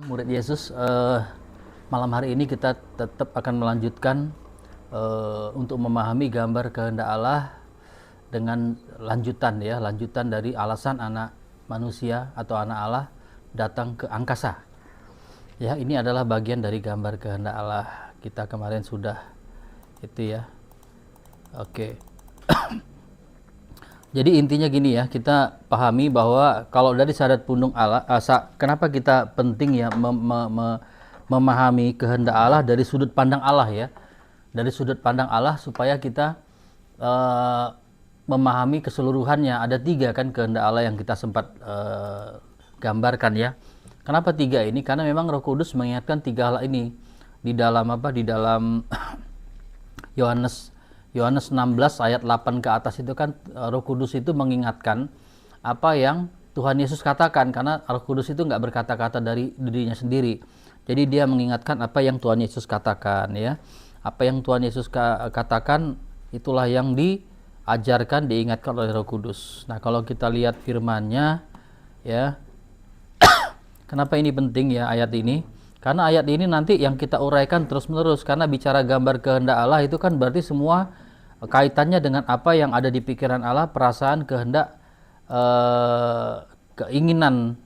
Murid Yesus, malam hari ini kita tetap akan melanjutkan untuk memahami gambar kehendak Allah dengan lanjutan dari alasan anak manusia atau anak Allah datang ke angkasa. Ya, ini adalah bagian dari gambar kehendak Allah. Kita kemarin sudah itu ya. Oke. Jadi intinya gini ya, kita pahami bahwa kalau dari syarat pundung Allah, kenapa kita penting ya memahami kehendak Allah dari sudut pandang Allah ya, dari sudut pandang Allah supaya kita memahami keseluruhannya. Ada 3 kan kehendak Allah yang kita sempat gambarkan ya. Kenapa 3 ini? Karena memang Roh Kudus mengingatkan 3 hal ini di dalam Di dalam Yohanes 16 ayat 8 ke atas itu kan Roh Kudus itu mengingatkan apa yang Tuhan Yesus katakan, karena Roh Kudus itu nggak berkata-kata dari dirinya sendiri. Jadi dia mengingatkan apa yang Tuhan Yesus katakan ya. Apa yang Tuhan Yesus katakan itulah yang diajarkan, diingatkan oleh Roh Kudus. Nah, kalau kita lihat firman-Nya ya. Kenapa ini penting ya ayat ini? Karena ayat ini nanti yang kita uraikan terus-menerus, karena bicara gambar kehendak Allah itu kan berarti semua kaitannya dengan apa yang ada di pikiran Allah, perasaan, kehendak, keinginan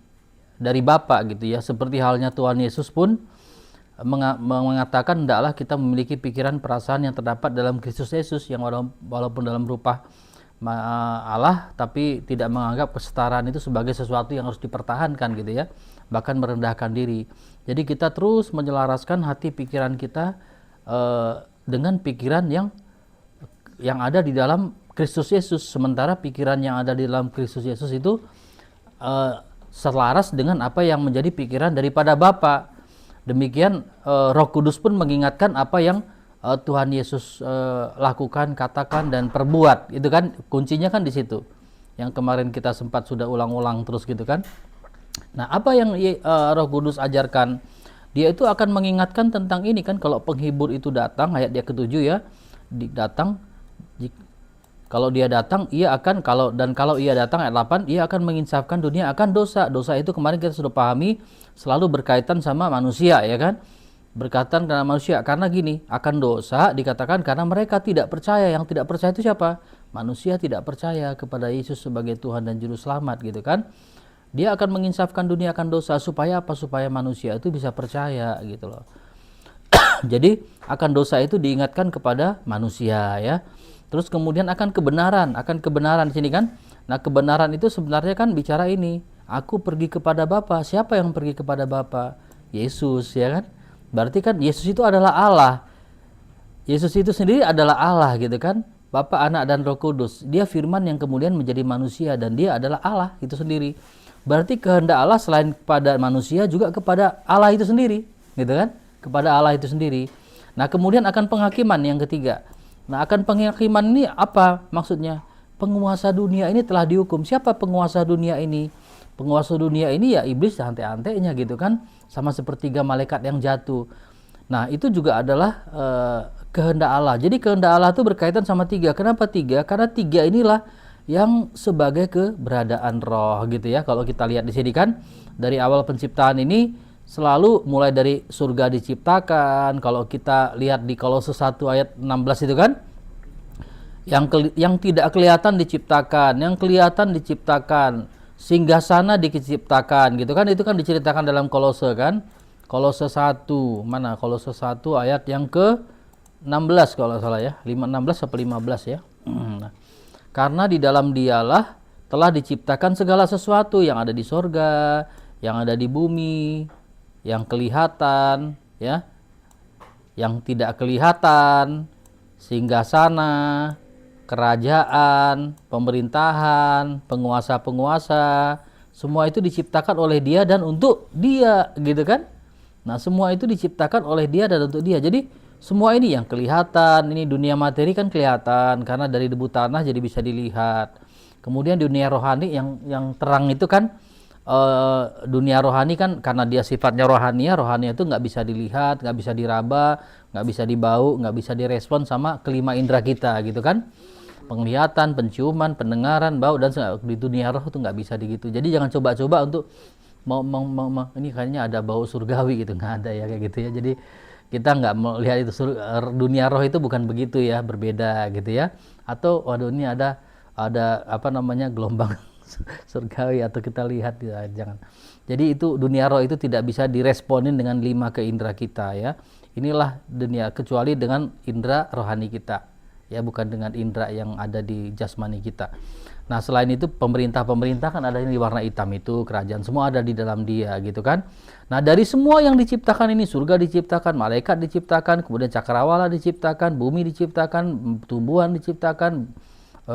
dari Bapa gitu ya. Seperti halnya Tuhan Yesus pun mengatakan hendaklah kita memiliki pikiran perasaan yang terdapat dalam Kristus Yesus, yang walaupun dalam rupa Allah tapi tidak menganggap kesetaraan itu sebagai sesuatu yang harus dipertahankan gitu ya, bahkan merendahkan diri. Jadi kita terus menyelaraskan hati pikiran kita dengan pikiran yang ada di dalam Kristus Yesus, sementara pikiran yang ada di dalam Kristus Yesus itu selaras dengan apa yang menjadi pikiran daripada Bapa. Demikian Roh Kudus pun mengingatkan apa yang Tuhan Yesus lakukan, katakan, dan perbuat. Itu kan kuncinya kan di situ. Yang kemarin kita sempat sudah ulang-ulang terus gitu kan. Nah, apa yang Roh Kudus ajarkan? Dia itu akan mengingatkan tentang ini kan, kalau penghibur itu datang, ayat dia ke-7 ya, kalau dia datang, ia akan kalau ia datang ayat 8, ia akan menginsafkan dunia akan dosa. Dosa itu kemarin kita sudah pahami selalu berkaitan sama manusia ya kan? Berkaitan dengan manusia, karena gini, akan dosa dikatakan karena mereka tidak percaya. Yang tidak percaya itu siapa? Manusia tidak percaya kepada Yesus sebagai Tuhan dan Juru Selamat gitu kan. Dia akan menginsafkan dunia akan dosa supaya apa? Supaya manusia itu bisa percaya gitu loh. Jadi akan dosa itu diingatkan kepada manusia ya. Terus kemudian akan kebenaran di sini kan. Nah, kebenaran itu sebenarnya kan bicara ini, aku pergi kepada Bapa. Siapa yang pergi kepada Bapa? Yesus ya kan. Berarti kan Yesus itu adalah Allah. Yesus itu sendiri adalah Allah gitu kan. Bapa, Anak, dan Roh Kudus. Dia firman yang kemudian menjadi manusia, dan dia adalah Allah itu sendiri. Berarti kehendak Allah selain kepada manusia juga kepada Allah itu sendiri, gitu kan? Kepada Allah itu sendiri. Nah, kemudian akan penghakiman yang ketiga. Nah, akan penghakiman ini apa maksudnya? Penguasa dunia ini telah dihukum. Siapa penguasa dunia ini? Penguasa dunia ini ya iblis santai-antainya gitu kan, sama sepertiga malaikat yang jatuh. Nah, itu juga adalah kehendak Allah. Jadi kehendak Allah itu berkaitan sama 3. Kenapa 3? Karena 3 inilah yang sebagai keberadaan roh gitu ya. Kalau kita lihat di sini kan, dari awal penciptaan ini selalu mulai dari surga diciptakan. Kalau kita lihat di Kolose 1 ayat 16 itu kan, yang tidak kelihatan diciptakan, yang kelihatan diciptakan, singgasana diciptakan gitu kan. Itu kan diceritakan dalam Kolose kan. Kolose 1, mana? Kolose 1 ayat yang ke-16 kalau salah ya. 16 atau 15 ya. Nah, karena di dalam Dialah telah diciptakan segala sesuatu yang ada di sorga, yang ada di bumi, yang kelihatan ya, yang tidak kelihatan, singgasana, kerajaan, pemerintahan, penguasa-penguasa, semua itu diciptakan oleh Dia dan untuk Dia gitu kan. Nah, semua itu diciptakan oleh Dia dan untuk Dia. Jadi semua ini yang kelihatan, ini dunia materi kan kelihatan karena dari debu tanah jadi bisa dilihat. Kemudian dunia rohani yang terang itu kan, dunia rohani kan karena dia sifatnya rohania itu nggak bisa dilihat, nggak bisa diraba, nggak bisa dibau, nggak bisa direspon sama kelima indera kita gitu kan. Penglihatan, penciuman, pendengaran, bau, dan di dunia roh itu nggak bisa digitu. Jadi jangan coba-coba untuk ini kayaknya ada bau surgawi gitu, nggak ada ya kayak gitu ya. Jadi kita nggak melihat itu dunia roh itu bukan begitu ya, berbeda gitu ya. Atau waduh ini ada apa namanya gelombang surgawi atau kita lihat ya, jangan. Jadi itu dunia roh itu tidak bisa diresponin dengan 5 keindera kita ya. Inilah dunia, kecuali dengan indera rohani kita ya, bukan dengan indera yang ada di jasmani kita. Nah selain itu pemerintah kan ada yang di warna hitam itu kerajaan, semua ada di dalam dia gitu kan. Nah dari semua yang diciptakan ini, surga diciptakan, malaikat diciptakan, kemudian cakrawala diciptakan, bumi diciptakan, tumbuhan diciptakan,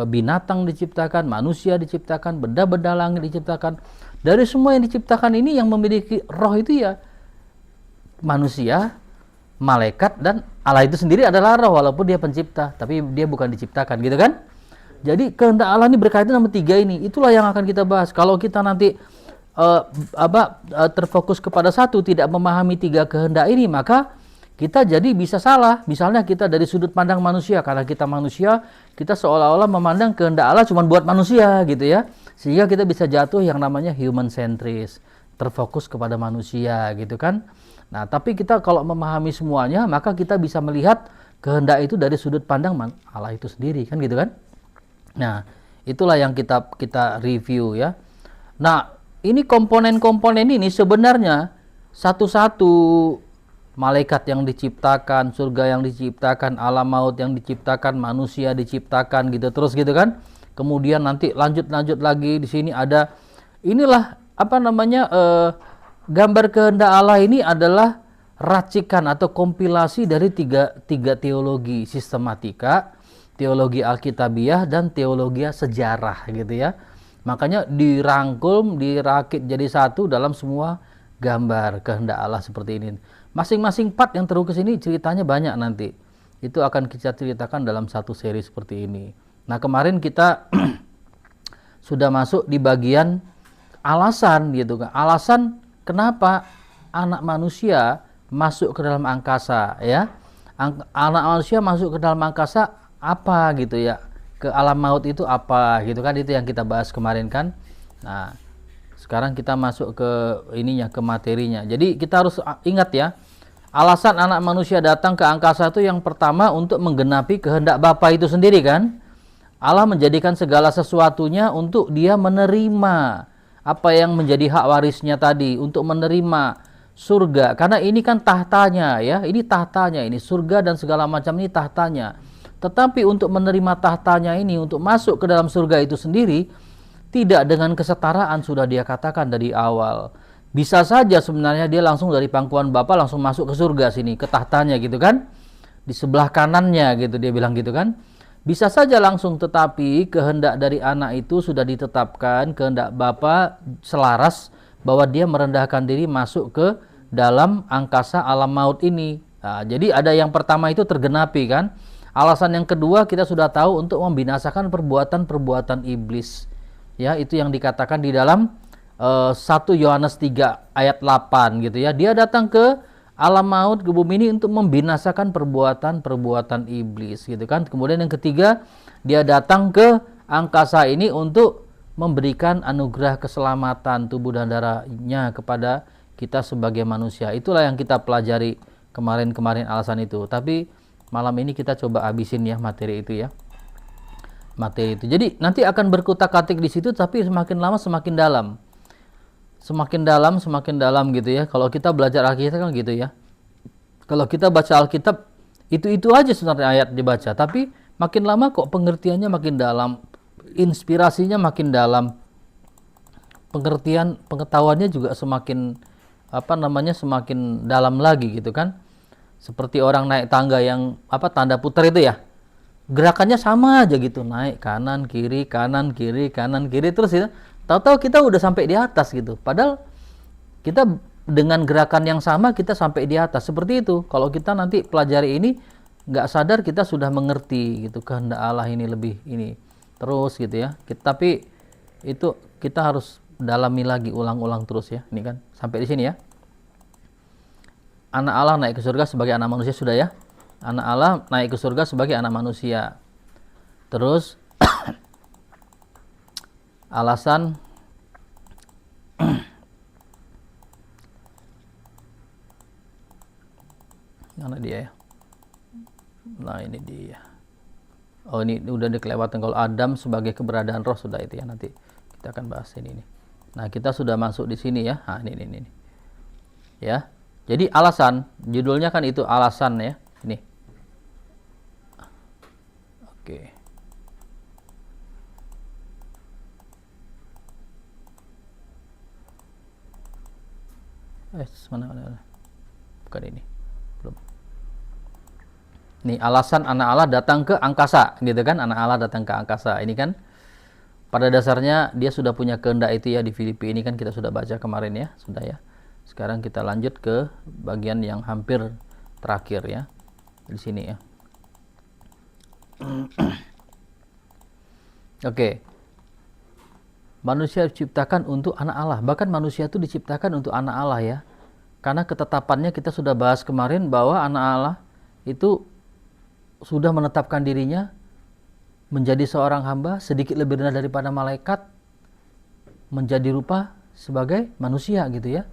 binatang diciptakan, manusia diciptakan, benda-benda langit diciptakan. Dari semua yang diciptakan ini yang memiliki roh itu ya manusia, malaikat, dan Allah itu sendiri adalah roh, walaupun dia pencipta, tapi dia bukan diciptakan gitu kan. Jadi kehendak Allah ini berkaitan sama 3 ini. Itulah yang akan kita bahas. Kalau kita nanti terfokus kepada satu, tidak memahami 3 kehendak ini, maka kita jadi bisa salah. Misalnya kita dari sudut pandang manusia, karena kita manusia, kita seolah-olah memandang kehendak Allah cuma buat manusia gitu ya. Sehingga kita bisa jatuh yang namanya human centris, terfokus kepada manusia gitu kan. Nah, tapi kita kalau memahami semuanya, maka kita bisa melihat kehendak itu dari sudut pandang Allah itu sendiri kan gitu kan. Nah, itulah yang kita review ya. Nah, ini komponen-komponen ini sebenarnya satu-satu, malaikat yang diciptakan, surga yang diciptakan, alam maut yang diciptakan, manusia diciptakan gitu terus gitu kan. Kemudian nanti lanjut lagi di sini ada inilah apa namanya gambar kehendak Allah ini adalah racikan atau kompilasi dari tiga teologi sistematika, teologi Alkitabiah, dan teologi sejarah gitu ya. Makanya dirangkum, dirakit jadi satu dalam semua gambar kehendak Allah seperti ini. Masing-masing part yang terukis ini ceritanya banyak nanti. Itu akan kita ceritakan dalam satu seri seperti ini. Nah kemarin kita sudah masuk di bagian alasan gitu kan. Alasan kenapa anak manusia masuk ke dalam angkasa ya. Anak manusia masuk ke dalam angkasa apa gitu ya, ke alam maut itu apa gitu kan, itu yang kita bahas kemarin kan. Nah sekarang kita masuk ke ininya, ke materinya. Jadi kita harus ingat ya, alasan anak manusia datang ke angkasa itu yang pertama untuk menggenapi kehendak Bapa itu sendiri kan. Allah menjadikan segala sesuatunya untuk dia menerima apa yang menjadi hak warisnya tadi, untuk menerima surga, karena ini kan tahtanya ya, ini tahtanya, ini surga dan segala macam ini tahtanya. Tetapi untuk menerima tahtanya ini, untuk masuk ke dalam surga itu sendiri, tidak dengan kesetaraan, sudah dia katakan dari awal. Bisa saja sebenarnya dia langsung dari pangkuan Bapa langsung masuk ke surga sini, ke tahtanya gitu kan, di sebelah kanannya gitu, dia bilang gitu kan. Bisa saja langsung, tetapi kehendak dari anak itu sudah ditetapkan, kehendak Bapa selaras bahwa dia merendahkan diri masuk ke dalam angkasa alam maut ini. Nah, jadi ada yang pertama itu tergenapi kan. Alasan yang kedua kita sudah tahu, untuk membinasakan perbuatan-perbuatan iblis. Ya, itu yang dikatakan di dalam 1 Yohanes 3 ayat 8 gitu ya. Dia datang ke alam maut, ke bumi ini untuk membinasakan perbuatan-perbuatan iblis gitu kan. Kemudian yang ketiga, dia datang ke angkasa ini untuk memberikan anugerah keselamatan tubuh dan darahnya kepada kita sebagai manusia. Itulah yang kita pelajari kemarin alasan itu. Tapi malam ini kita coba habisin ya materi itu ya. Materi itu. Jadi nanti akan berkutak-katik di situ, tapi semakin lama semakin dalam. Semakin dalam gitu ya. Kalau kita belajar Alkitab kan gitu ya. Kalau kita baca Alkitab itu aja sebenarnya ayat dibaca, tapi makin lama kok pengertiannya makin dalam, inspirasinya makin dalam, pengertian pengetahuannya juga semakin semakin dalam lagi gitu kan. Seperti orang naik tangga yang tanda putar itu ya. Gerakannya sama aja gitu, naik kanan kiri terus ya. Tahu-tahu kita udah sampai di atas gitu. Padahal kita dengan gerakan yang sama kita sampai di atas. Seperti itu. Kalau kita nanti pelajari ini, nggak sadar kita sudah mengerti gitu kehendak Allah ini lebih ini terus gitu ya. Tapi itu kita harus dalami lagi, ulang-ulang terus ya. Ini kan sampai di sini ya. Anak Allah naik ke surga sebagai anak manusia sudah ya. Anak Allah naik ke surga sebagai anak manusia. Terus alasan Mana dia ya? Nah, ini dia. Oh, ini udah dikelewatan. Kalau Adam sebagai keberadaan roh sudah itu ya, nanti kita akan bahas ini nih. Nah, kita sudah masuk di sini ya. Nah, ini. Ya. Jadi alasan, judulnya kan itu alasan ya. Ini. Oke. Mana? Bukan ini. Belum. Nih, alasan anak Allah datang ke angkasa, gitu kan? Anak Allah datang ke angkasa. Ini kan pada dasarnya dia sudah punya kehendak itu ya di Filipi ini kan kita sudah baca kemarin ya, sudah ya. Sekarang kita lanjut ke bagian yang hampir terakhir ya. Di sini ya. Oke. Manusia diciptakan untuk anak Allah. Bahkan manusia itu diciptakan untuk anak Allah ya. Karena ketetapannya kita sudah bahas kemarin bahwa anak Allah itu sudah menetapkan dirinya menjadi seorang hamba sedikit lebih rendah daripada malaikat, menjadi rupa sebagai manusia gitu ya.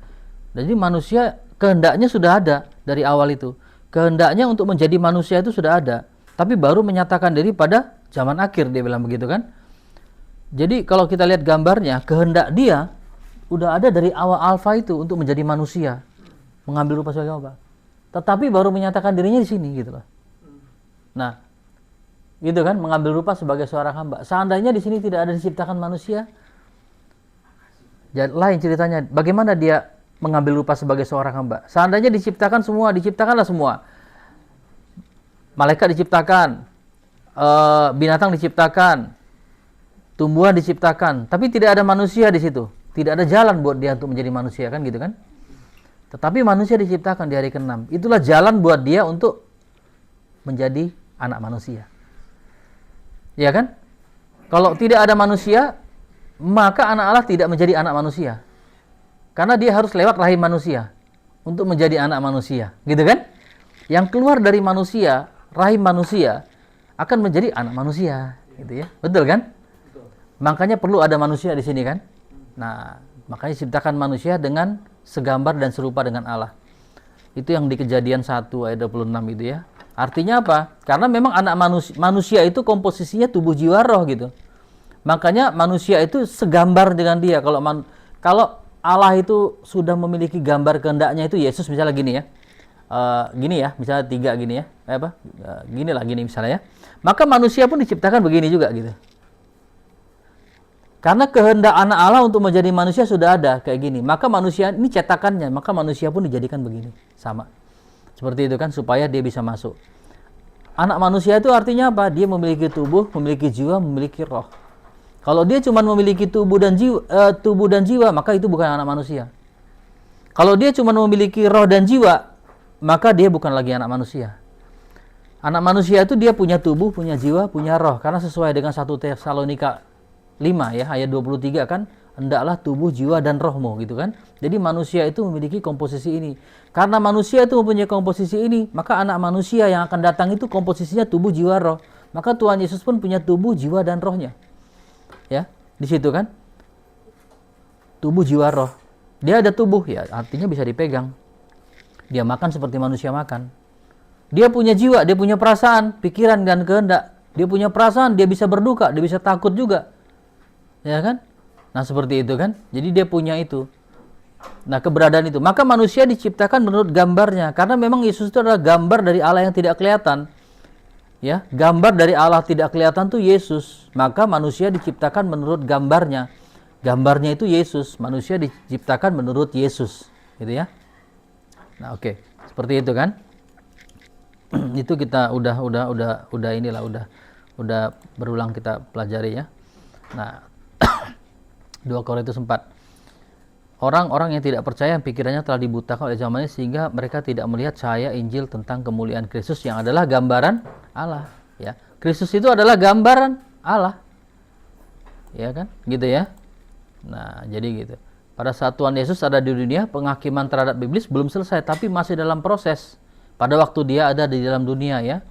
Jadi manusia kehendaknya sudah ada dari awal itu. Kehendaknya untuk menjadi manusia itu sudah ada. Tapi baru menyatakan diri pada zaman akhir, dia bilang begitu kan. Jadi kalau kita lihat gambarnya, kehendak dia udah ada dari awal alfa itu untuk menjadi manusia, mengambil rupa sebagai apa. Tetapi baru menyatakan dirinya di sini gitu loh. Nah, gitu kan, mengambil rupa sebagai seorang hamba. Seandainya di sini tidak ada diciptakan manusia, lain ceritanya. Bagaimana dia mengambil rupa sebagai seorang hamba? Seandainya diciptakan semua, diciptakanlah semua. Malaikat diciptakan, binatang diciptakan, tumbuhan diciptakan, tapi tidak ada manusia di situ. Tidak ada jalan buat dia untuk menjadi manusia kan gitu kan. Tetapi manusia diciptakan di hari ke-6. Itulah jalan buat dia untuk menjadi anak manusia. Ya kan? Kalau tidak ada manusia, maka anak Allah tidak menjadi anak manusia. Karena dia harus lewat rahim manusia untuk menjadi anak manusia, gitu kan? Yang keluar dari manusia, rahim manusia akan menjadi anak manusia, gitu ya. Betul kan? Makanya perlu ada manusia di sini kan. Nah, makanya ciptakan manusia dengan segambar dan serupa dengan Allah. Itu yang di Kejadian 1 ayat 26 itu ya. Artinya apa? Karena memang anak manusia itu komposisinya tubuh jiwa roh gitu. Makanya manusia itu segambar dengan dia. Kalau Allah itu sudah memiliki gambar kehendaknya itu Yesus misalnya gini ya. Gini ya, misalnya 3 gini ya. Gini misalnya ya. Maka manusia pun diciptakan begini juga gitu. Karena kehendak anak Allah untuk menjadi manusia sudah ada kayak gini. Maka manusia ini cetakannya, maka manusia pun dijadikan begini, sama. Seperti itu kan supaya dia bisa masuk. Anak manusia itu artinya apa? Dia memiliki tubuh, memiliki jiwa, memiliki roh. Kalau dia cuma memiliki tubuh dan jiwa, maka itu bukan anak manusia. Kalau dia cuma memiliki roh dan jiwa, maka dia bukan lagi anak manusia. Anak manusia itu dia punya tubuh, punya jiwa, punya roh. Karena sesuai dengan 1 Tesalonika 5 ya, ayat 23 kan, hendaklah tubuh, jiwa, dan rohmu gitu kan. Jadi manusia itu memiliki komposisi ini. Karena manusia itu mempunyai komposisi ini, maka anak manusia yang akan datang itu komposisinya tubuh, jiwa, roh. Maka Tuhan Yesus pun punya tubuh, jiwa, dan rohnya. Ya, di situ kan. Tubuh, jiwa, roh. Dia ada tubuh ya, artinya bisa dipegang. Dia makan seperti manusia makan. Dia punya jiwa, dia punya perasaan, pikiran dan kehendak. Dia punya perasaan, dia bisa berduka, dia bisa takut juga. Ya kan? Nah, seperti itu kan. Jadi dia punya itu. Nah, keberadaan itu. Maka manusia diciptakan menurut gambarnya. Karena memang Yesus itu adalah gambar dari Allah yang tidak kelihatan. Ya, gambar dari Allah tidak kelihatan itu Yesus. Maka manusia diciptakan menurut gambarnya. Gambarnya itu Yesus. Manusia diciptakan menurut Yesus. Gitu ya. Nah, oke. Seperti itu kan. Itu kita udah berulang kita pelajari ya. Nah, 2 Korintus 4. Orang-orang yang tidak percaya pikirannya telah dibutakan oleh zamannya sehingga mereka tidak melihat cahaya Injil tentang kemuliaan Kristus yang adalah gambaran Allah, ya. Kristus itu adalah gambaran Allah. Ya kan? Gitu ya. Nah, jadi gitu. Pada saat Tuhan Yesus ada di dunia, penghakiman terhadap iblis belum selesai tapi masih dalam proses. Pada waktu dia ada di dalam dunia ya.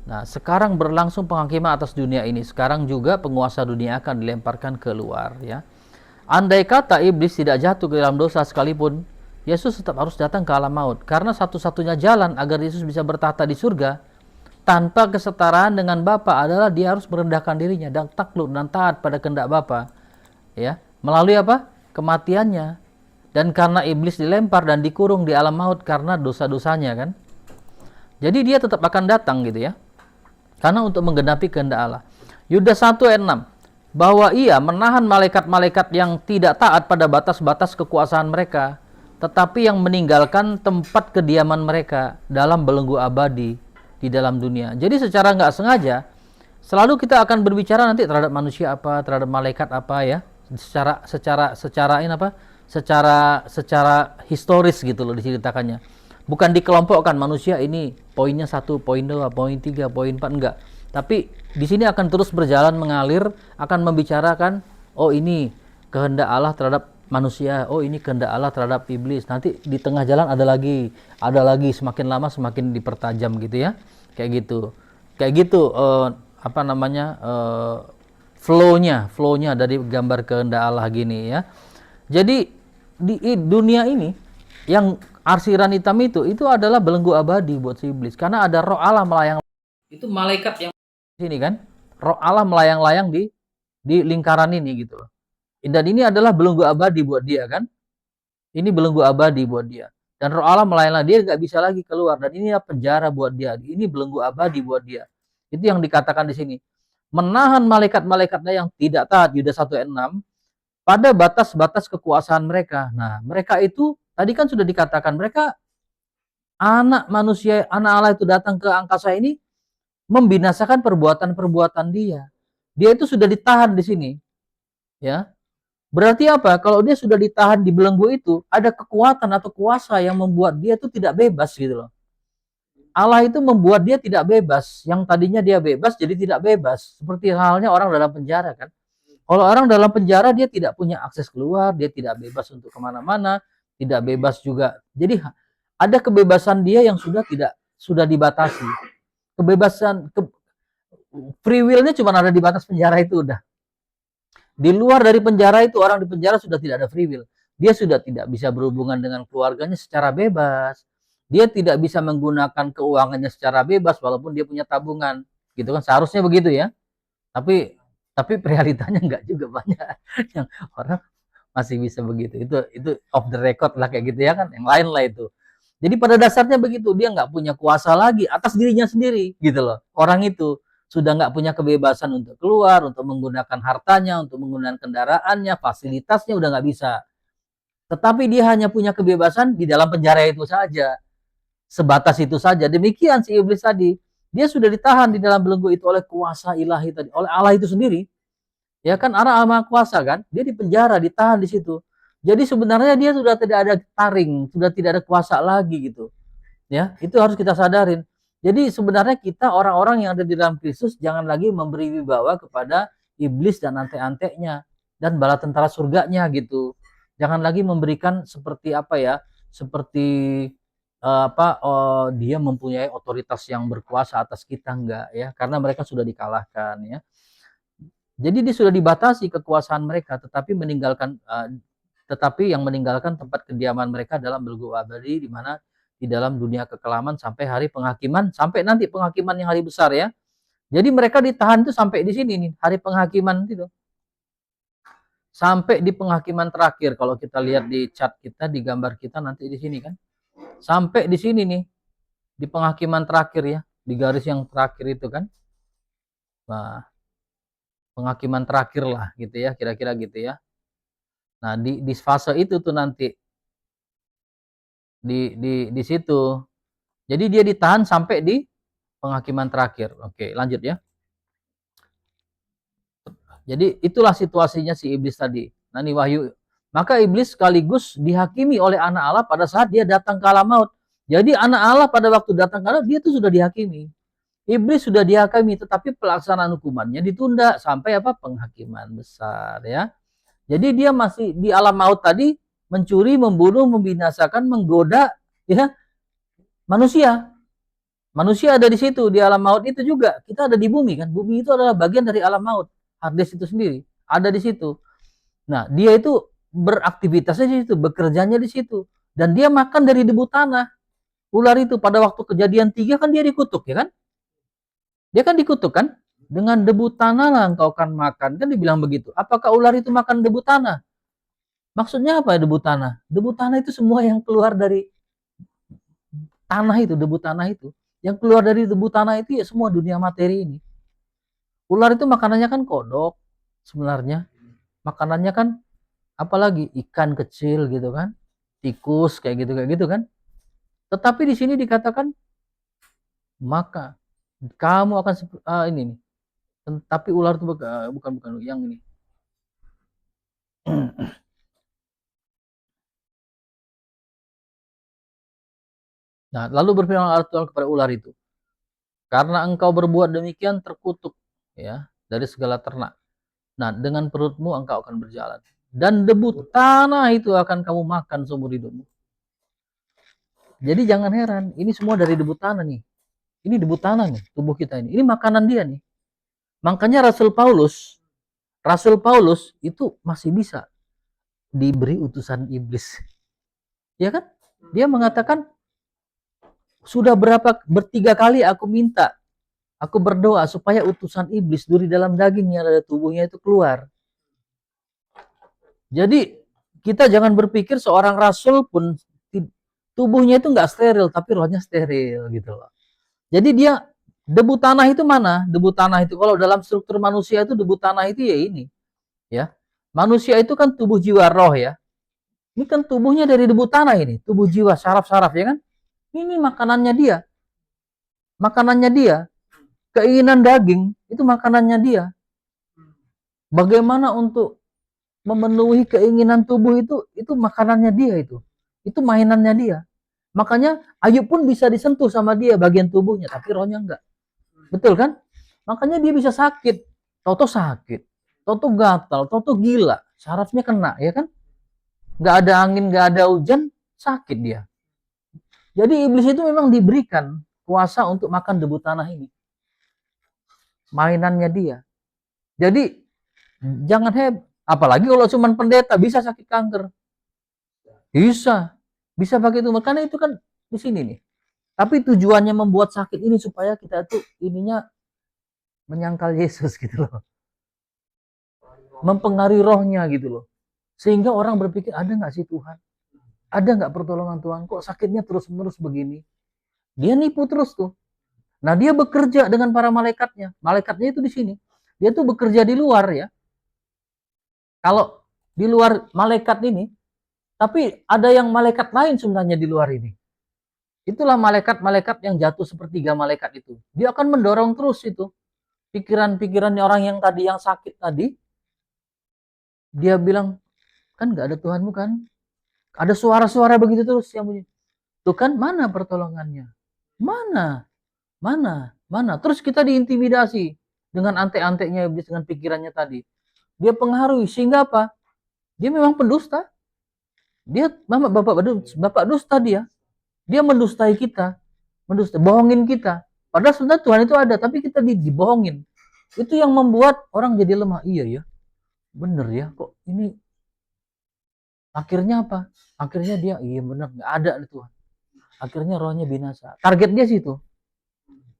Nah, sekarang berlangsung penghakiman atas dunia ini. Sekarang juga penguasa dunia akan dilemparkan keluar ya. Andai kata iblis tidak jatuh ke dalam dosa sekalipun, Yesus tetap harus datang ke alam maut. Karena satu-satunya jalan agar Yesus bisa bertahta di surga tanpa kesetaraan dengan Bapa adalah dia harus merendahkan dirinya dan takluk dan taat pada kehendak Bapa. Ya, melalui apa? Kematiannya. Dan karena iblis dilempar dan dikurung di alam maut karena dosa-dosanya kan. Jadi dia tetap akan datang gitu ya. Karena untuk menggenapi kehendak Allah. Yudas 1 ayat 6. Bahwa ia menahan malaikat-malaikat yang tidak taat pada batas-batas kekuasaan mereka, tetapi yang meninggalkan tempat kediaman mereka dalam belenggu abadi di dalam dunia. Jadi secara nggak sengaja, selalu kita akan berbicara nanti terhadap manusia apa, terhadap malaikat apa ya, secara ini apa, secara historis gitu loh diceritakannya. Bukan dikelompokkan manusia ini poinnya 1, poin 2, poin 3, poin 4, enggak. Tapi di sini akan terus berjalan mengalir, akan membicarakan oh ini kehendak Allah terhadap manusia, oh ini kehendak Allah terhadap iblis. Nanti di tengah jalan ada lagi, semakin lama semakin dipertajam gitu ya. Kayak gitu apa namanya flow-nya dari gambar kehendak Allah gini ya. Jadi di dunia ini yang arsiran hitam itu adalah belenggu abadi buat si iblis karena ada roh Allah melayang. Itu malaikat yang sini kan, roh Allah melayang-layang di lingkaran ini gitu loh. Dan ini adalah belenggu abadi buat dia kan. Ini belenggu abadi buat dia. Dan roh Allah melayang-layang, dia nggak bisa lagi keluar. Dan ini penjara buat dia. Ini belenggu abadi buat dia. Itu yang dikatakan di sini. Menahan malaikat-malaikatnya yang tidak taat, Yudas 1 ayat 6, pada batas-batas kekuasaan mereka. Nah, mereka itu tadi kan sudah dikatakan mereka anak manusia, anak Allah itu datang ke angkasa ini membinasakan perbuatan-perbuatan dia. Dia itu sudah ditahan di sini. Ya. Berarti apa? Kalau dia sudah ditahan di belenggu itu, ada kekuatan atau kuasa yang membuat dia itu tidak bebas gitu loh. Allah itu membuat dia tidak bebas. Yang tadinya dia bebas jadi tidak bebas. Seperti halnya orang dalam penjara kan. Kalau orang dalam penjara dia tidak punya akses keluar, dia tidak bebas untuk kemana-mana, tidak bebas juga. Jadi ada kebebasan dia yang sudah dibatasi. Kebebasan free will-nya cuma ada di batas penjara itu udah. Di luar dari penjara itu orang di penjara sudah tidak ada free will. Dia sudah tidak bisa berhubungan dengan keluarganya secara bebas. Dia tidak bisa menggunakan keuangannya secara bebas walaupun dia punya tabungan. Gitu kan seharusnya begitu ya. Tapi realitanya enggak juga banyak yang orang masih bisa begitu. Itu off the record lah kayak gitu ya kan. Yang lain lah itu. Jadi pada dasarnya begitu, dia nggak punya kuasa lagi atas dirinya sendiri gitu loh. Orang itu sudah nggak punya kebebasan untuk keluar, untuk menggunakan hartanya, untuk menggunakan kendaraannya, fasilitasnya udah nggak bisa. Tetapi dia hanya punya kebebasan di dalam penjara itu saja. Sebatas itu saja. Demikian si iblis tadi. Dia sudah ditahan di dalam belenggu itu oleh kuasa ilahi tadi, oleh Allah itu sendiri. Ya kan Allah Maha Kuasa kan? Dia di penjara, ditahan di situ. Jadi sebenarnya dia sudah tidak ada taring, sudah tidak ada kuasa lagi gitu. Ya, itu harus kita sadarin. Jadi sebenarnya kita orang-orang yang ada di dalam Kristus jangan lagi memberi wibawa kepada iblis dan ante-antenya dan bala tentara surganya gitu. Jangan lagi memberikan seperti apa ya? Seperti dia mempunyai otoritas yang berkuasa atas kita enggak ya, karena mereka sudah dikalahkan ya. Jadi dia sudah dibatasi kekuasaan mereka, tetapi yang meninggalkan tempat kediaman mereka dalam belenggu abadi di mana di dalam dunia kekelaman sampai hari penghakiman, sampai nanti penghakiman yang hari besar ya. Jadi mereka ditahan itu sampai di sini nih, hari penghakiman itu. Sampai di penghakiman terakhir kalau kita lihat di chat kita, di gambar kita nanti di sini kan. Sampai di sini nih, di penghakiman terakhir ya, di garis yang terakhir itu kan. Nah, penghakiman terakhir lah gitu ya, kira-kira gitu ya. Nah, di fase itu tuh nanti di situ. Jadi dia ditahan sampai di penghakiman terakhir. Oke, lanjut ya. Jadi itulah situasinya si iblis tadi. Nah, ini Wahyu. Maka iblis sekaligus dihakimi oleh anak Allah pada saat dia datang ke alam maut. Jadi anak Allah pada waktu datang ke alam dia itu sudah dihakimi. Iblis sudah dihakimi, tetapi pelaksanaan hukumannya ditunda sampai apa? Penghakiman besar ya. Jadi dia masih di alam maut tadi mencuri, membunuh, membinasakan, menggoda ya manusia. Manusia ada di situ di alam maut itu juga. Kita ada di bumi kan. Bumi itu adalah bagian dari alam maut. Hades itu sendiri ada di situ. Nah, dia itu beraktivitasnya di situ, bekerjanya di situ. Dan dia makan dari debu tanah. Ular itu pada waktu kejadian 3 kan dia dikutuk, ya kan? Dia kan dikutuk kan? Dengan debu tanah lah engkau akan makan. Kan dibilang begitu. Apakah ular itu makan debu tanah? Maksudnya apa debu tanah? Debu tanah itu semua yang keluar dari tanah itu, debu tanah itu. Yang keluar dari debu tanah itu ya semua dunia materi ini. Ular itu makanannya kan kodok sebenarnya. Makanannya kan apalagi ikan kecil gitu kan. Tikus kayak gitu kan. Tetapi di sini dikatakan maka kamu akan ini nih. Tapi ular itu bukan yang ini. Nah, lalu berfirman Allah Tuhan kepada ular itu, karena engkau berbuat demikian terkutuk ya dari segala ternak. Nah, dengan perutmu engkau akan berjalan dan debu tanah itu akan kamu makan seumur hidupmu. Jadi jangan heran, ini semua dari debu tanah nih. Ini debu tanah nih, tubuh kita ini. Ini makanan dia nih. Makanya Rasul Paulus itu masih bisa diberi utusan iblis. Ya kan? Dia mengatakan, sudah bertiga kali aku minta, aku berdoa supaya utusan iblis dari dalam dagingnya ada tubuhnya itu keluar. Jadi kita jangan berpikir seorang rasul pun tubuhnya itu nggak steril, tapi rohnya steril gitu loh. Jadi dia debu tanah itu mana? Debu tanah itu kalau dalam struktur manusia itu debu tanah itu ya ini, ya. Manusia itu kan tubuh jiwa roh ya. Ini kan tubuhnya dari debu tanah ini, tubuh jiwa saraf-saraf ya kan? Ini makanannya dia. Makanannya dia. Keinginan daging itu makanannya dia. Bagaimana untuk memenuhi keinginan tubuh itu makanannya dia itu. Itu mainannya dia. Makanya Ayub pun bisa disentuh sama dia bagian tubuhnya, tapi rohnya enggak. Betul kan? Makanya dia bisa sakit. Toto sakit. Toto gatal, toto gila. Sarafnya kena, ya kan? Nggak ada angin, nggak ada hujan, sakit dia. Jadi iblis itu memang diberikan kuasa untuk makan debu tanah ini. Mainannya dia. Jadi jangan apalagi kalau cuma pendeta bisa sakit kanker. Bisa pakai itu. Makanya itu kan di sini nih. Tapi tujuannya membuat sakit ini supaya kita tuh ininya menyangkal Yesus gitu loh. Mempengaruhi rohnya gitu loh. Sehingga orang berpikir, ada nggak sih Tuhan? Ada nggak pertolongan Tuhan? Kok sakitnya terus-menerus begini? Dia nipu terus tuh. Nah, dia bekerja dengan para malaikatnya. Malaikatnya itu di sini. Dia tuh bekerja di luar ya. Kalau di luar malaikat ini, tapi ada yang malaikat lain sebenarnya di luar ini. Itulah malaikat-malaikat yang jatuh sepertiga malaikat itu. Dia akan mendorong terus itu. Pikiran-pikirannya orang yang tadi yang sakit tadi. Dia bilang, kan nggak ada Tuhanmu kan? Ada suara-suara begitu terus yang bunyi. Tuh kan mana pertolongannya? Mana? Mana? Mana? Terus kita diintimidasi dengan antek-anteknya iblis dengan pikirannya tadi. Dia pengaruhi sehingga apa? Dia memang pendusta. Dia bapak dusta dia. Dia mendustai kita, bohongin kita. Padahal sebenarnya Tuhan itu ada, tapi kita dibohongin. Itu yang membuat orang jadi lemah. Iya ya, bener ya. Kok ini akhirnya apa? Akhirnya dia, iya bener, nggak ada nih Tuhan. Akhirnya rohnya binasa. Target dia situ.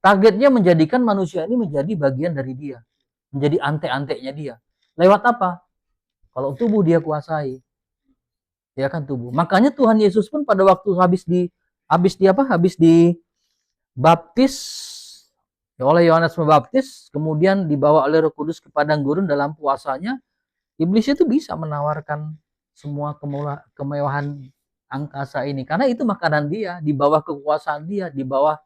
Targetnya menjadikan manusia ini menjadi bagian dari dia. Menjadi ante-anteknya dia. Lewat apa? Kalau tubuh dia kuasai. Ya kan tubuh. Makanya Tuhan Yesus pun pada waktu habis dibaptis oleh Yohanes Pembaptis, kemudian dibawa oleh Roh Kudus ke padang gurun dalam puasanya, iblis itu bisa menawarkan semua kemewahan angkasa ini karena itu makanan dia, di bawah kekuasaan dia, di bawah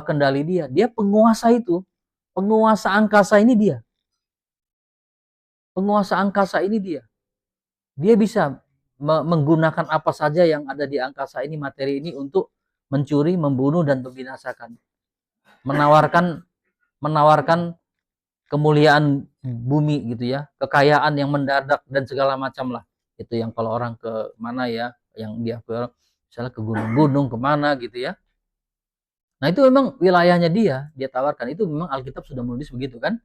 kendali dia. Dia penguasa itu. Penguasa angkasa ini dia. Penguasa angkasa ini dia. Dia bisa menggunakan apa saja yang ada di angkasa ini, materi ini untuk mencuri, membunuh dan membinasakan. Menawarkan kemuliaan bumi gitu ya, kekayaan yang mendadak dan segala macam lah. Itu yang kalau orang ke mana ya, yang dia misalnya ke gunung-gunung kemana gitu ya. Nah itu memang wilayahnya dia tawarkan. Itu memang Alkitab sudah menulis begitu kan.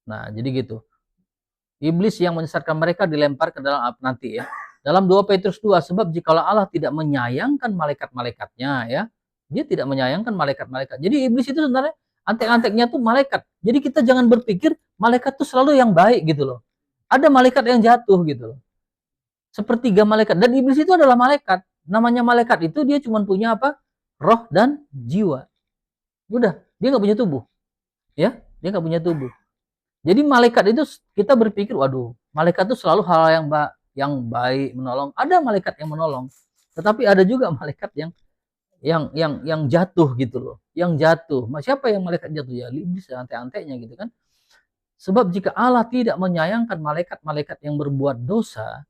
Nah jadi gitu. Iblis yang menyesatkan mereka dilempar ke dalam api nanti ya. Dalam 2 Petrus 2, sebab jikalau Allah tidak menyayangkan malaikat-malaikatnya ya, dia tidak menyayangkan malaikat-malaikat. Jadi iblis itu sebenarnya antek-anteknya tuh malaikat. Jadi kita jangan berpikir malaikat tuh selalu yang baik gitu loh. Ada malaikat yang jatuh gitu loh. Sepertiga malaikat, dan iblis itu adalah malaikat. Namanya malaikat itu dia cuma punya apa? Roh dan jiwa. Udah, dia nggak punya tubuh. Ya, dia nggak punya tubuh. Jadi malaikat itu kita berpikir, waduh, malaikat itu selalu hal yang baik, menolong. Ada malaikat yang menolong, tetapi ada juga malaikat yang jatuh gitu loh. Yang jatuh. Siapa yang malaikat jatuh? Ya iblis, antek-anteknya gitu kan. Sebab jika Allah tidak menyayangkan malaikat-malaikat yang berbuat dosa,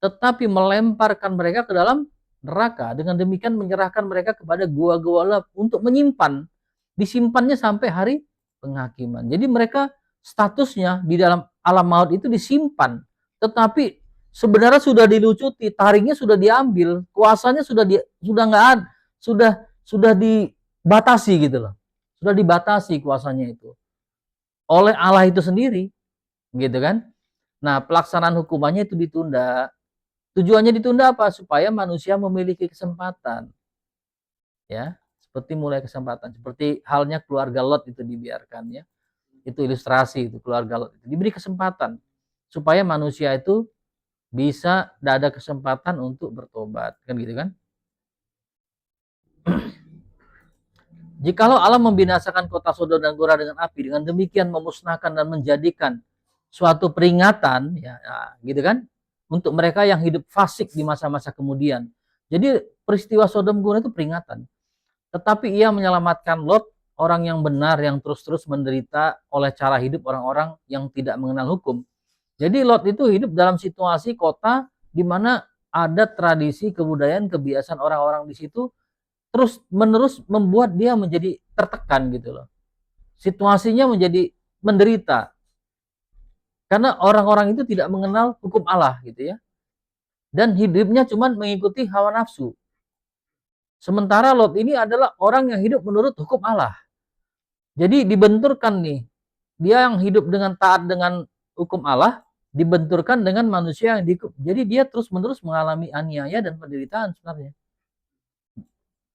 tetapi melemparkan mereka ke dalam neraka, dengan demikian menyerahkan mereka kepada gua-gua gelap untuk menyimpan, disimpannya sampai hari penghakiman. Jadi mereka statusnya di dalam alam maut itu disimpan, tetapi sebenarnya sudah dilucuti, taringnya sudah diambil, kuasanya sudah nggak ada, sudah dibatasi gitu loh, sudah dibatasi kuasanya itu oleh Allah itu sendiri, gitu kan? Nah, pelaksanaan hukumannya itu ditunda. Tujuannya ditunda apa? Supaya manusia memiliki kesempatan. Ya, seperti mulai kesempatan. Seperti halnya keluarga Lot itu dibiarkan ya. Itu ilustrasi itu, keluarga Lot itu diberi kesempatan supaya manusia itu bisa ada kesempatan untuk bertobat, kan gitu kan? Jikalau Allah membinasakan kota Sodom dan Gomora dengan api, dengan demikian memusnahkan dan menjadikan suatu peringatan, ya, gitu kan, untuk mereka yang hidup fasik di masa-masa kemudian. Jadi peristiwa Sodom Gomora itu peringatan. Tetapi ia menyelamatkan Lot, orang yang benar, yang terus-terus menderita oleh cara hidup orang-orang yang tidak mengenal hukum. Jadi Lot itu hidup dalam situasi kota di mana ada tradisi, kebudayaan, kebiasaan orang-orang di situ terus menerus membuat dia menjadi tertekan gitu loh. Situasinya menjadi menderita. Karena orang-orang itu tidak mengenal hukum Allah gitu ya. Dan hidupnya cuma mengikuti hawa nafsu. Sementara Lot ini adalah orang yang hidup menurut hukum Allah. Jadi dibenturkan nih. Dia yang hidup dengan taat dengan hukum Allah, dibenturkan dengan manusia yang dihukum. Jadi dia terus-menerus mengalami aniaya dan penderitaan sebenarnya.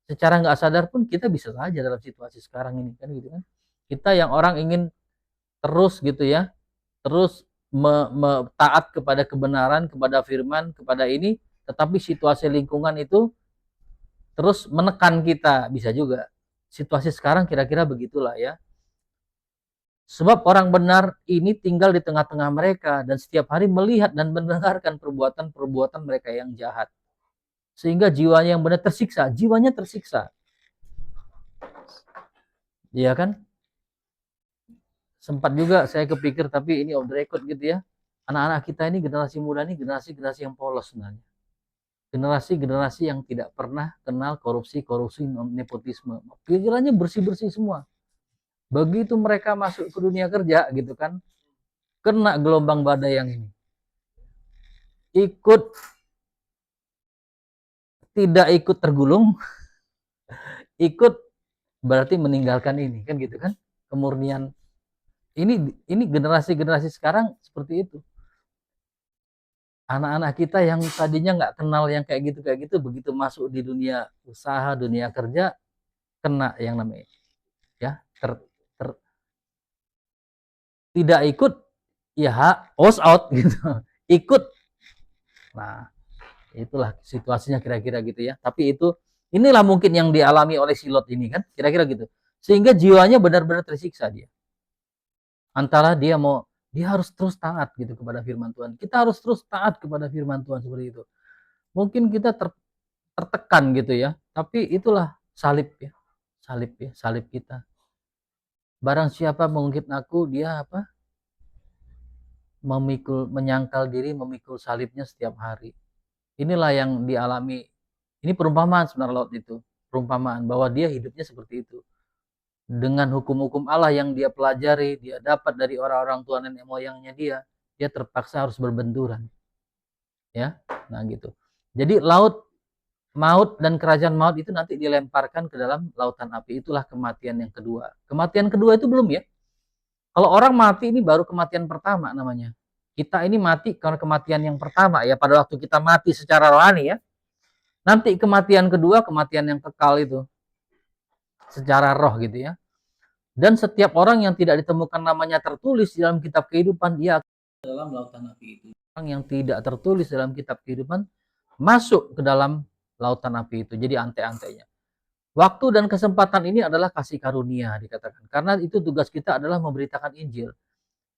Secara nggak sadar pun kita bisa saja dalam situasi sekarang ini kan gitu kan. Kita yang orang ingin terus gitu ya, terus taat kepada kebenaran, kepada firman, kepada ini, tetapi situasi lingkungan itu terus menekan kita, bisa juga. Situasi sekarang kira-kira begitulah ya. Sebab orang benar ini tinggal di tengah-tengah mereka dan setiap hari melihat dan mendengarkan perbuatan-perbuatan mereka yang jahat. Sehingga jiwanya yang benar tersiksa, jiwanya tersiksa. Iya kan? Sempat juga saya kepikir, tapi ini off the record gitu ya. Anak-anak kita ini, generasi muda ini, generasi-generasi yang polos sebenarnya. Generasi-generasi yang tidak pernah kenal korupsi, nepotisme. Pikirannya bersih-bersih semua. Begitu mereka masuk ke dunia kerja gitu kan, kena gelombang badai yang ini. Tidak ikut tergulung, ikut berarti meninggalkan ini kan gitu kan, kemurnian. Ini generasi-generasi sekarang seperti itu. Anak-anak kita yang tadinya nggak kenal yang kayak gitu, begitu masuk di dunia usaha, dunia kerja, kena yang namanya ya tidak ikut ya host out gitu, ikut. Nah, itulah situasinya kira-kira gitu ya. Tapi inilah mungkin yang dialami oleh si Lot ini kan, kira-kira gitu. Sehingga jiwanya benar-benar tersiksa dia. Antara dia harus terus taat gitu kepada firman Tuhan. Kita harus terus taat kepada firman Tuhan seperti itu. Mungkin kita tertekan gitu ya. Tapi itulah salib ya. Salib kita. Barang siapa mengungkit aku, dia apa? Menyangkal diri, memikul salibnya setiap hari. Inilah yang dialami. Ini perumpamaan sebenarnya Lot itu. Perumpamaan bahwa dia hidupnya seperti itu. Dengan hukum-hukum Allah yang dia pelajari, dia dapat dari orang-orang tua nenek moyangnya dia terpaksa harus berbenturan. Ya, nah gitu. Jadi maut dan kerajaan maut itu nanti dilemparkan ke dalam lautan api. Itulah kematian yang kedua. Kematian kedua itu belum ya. Kalau orang mati ini baru kematian pertama namanya. Kita ini mati karena kematian yang pertama ya, pada waktu kita mati secara rohani ya. Nanti kematian kedua, kematian yang kekal itu secara roh gitu ya. Dan setiap orang yang tidak ditemukan namanya tertulis dalam kitab kehidupan, dia dalam lautan api itu. Orang yang tidak tertulis dalam kitab kehidupan masuk ke dalam lautan api itu. Jadi ante-antenya. Waktu dan kesempatan ini adalah kasih karunia dikatakan. Karena itu tugas kita adalah memberitakan Injil.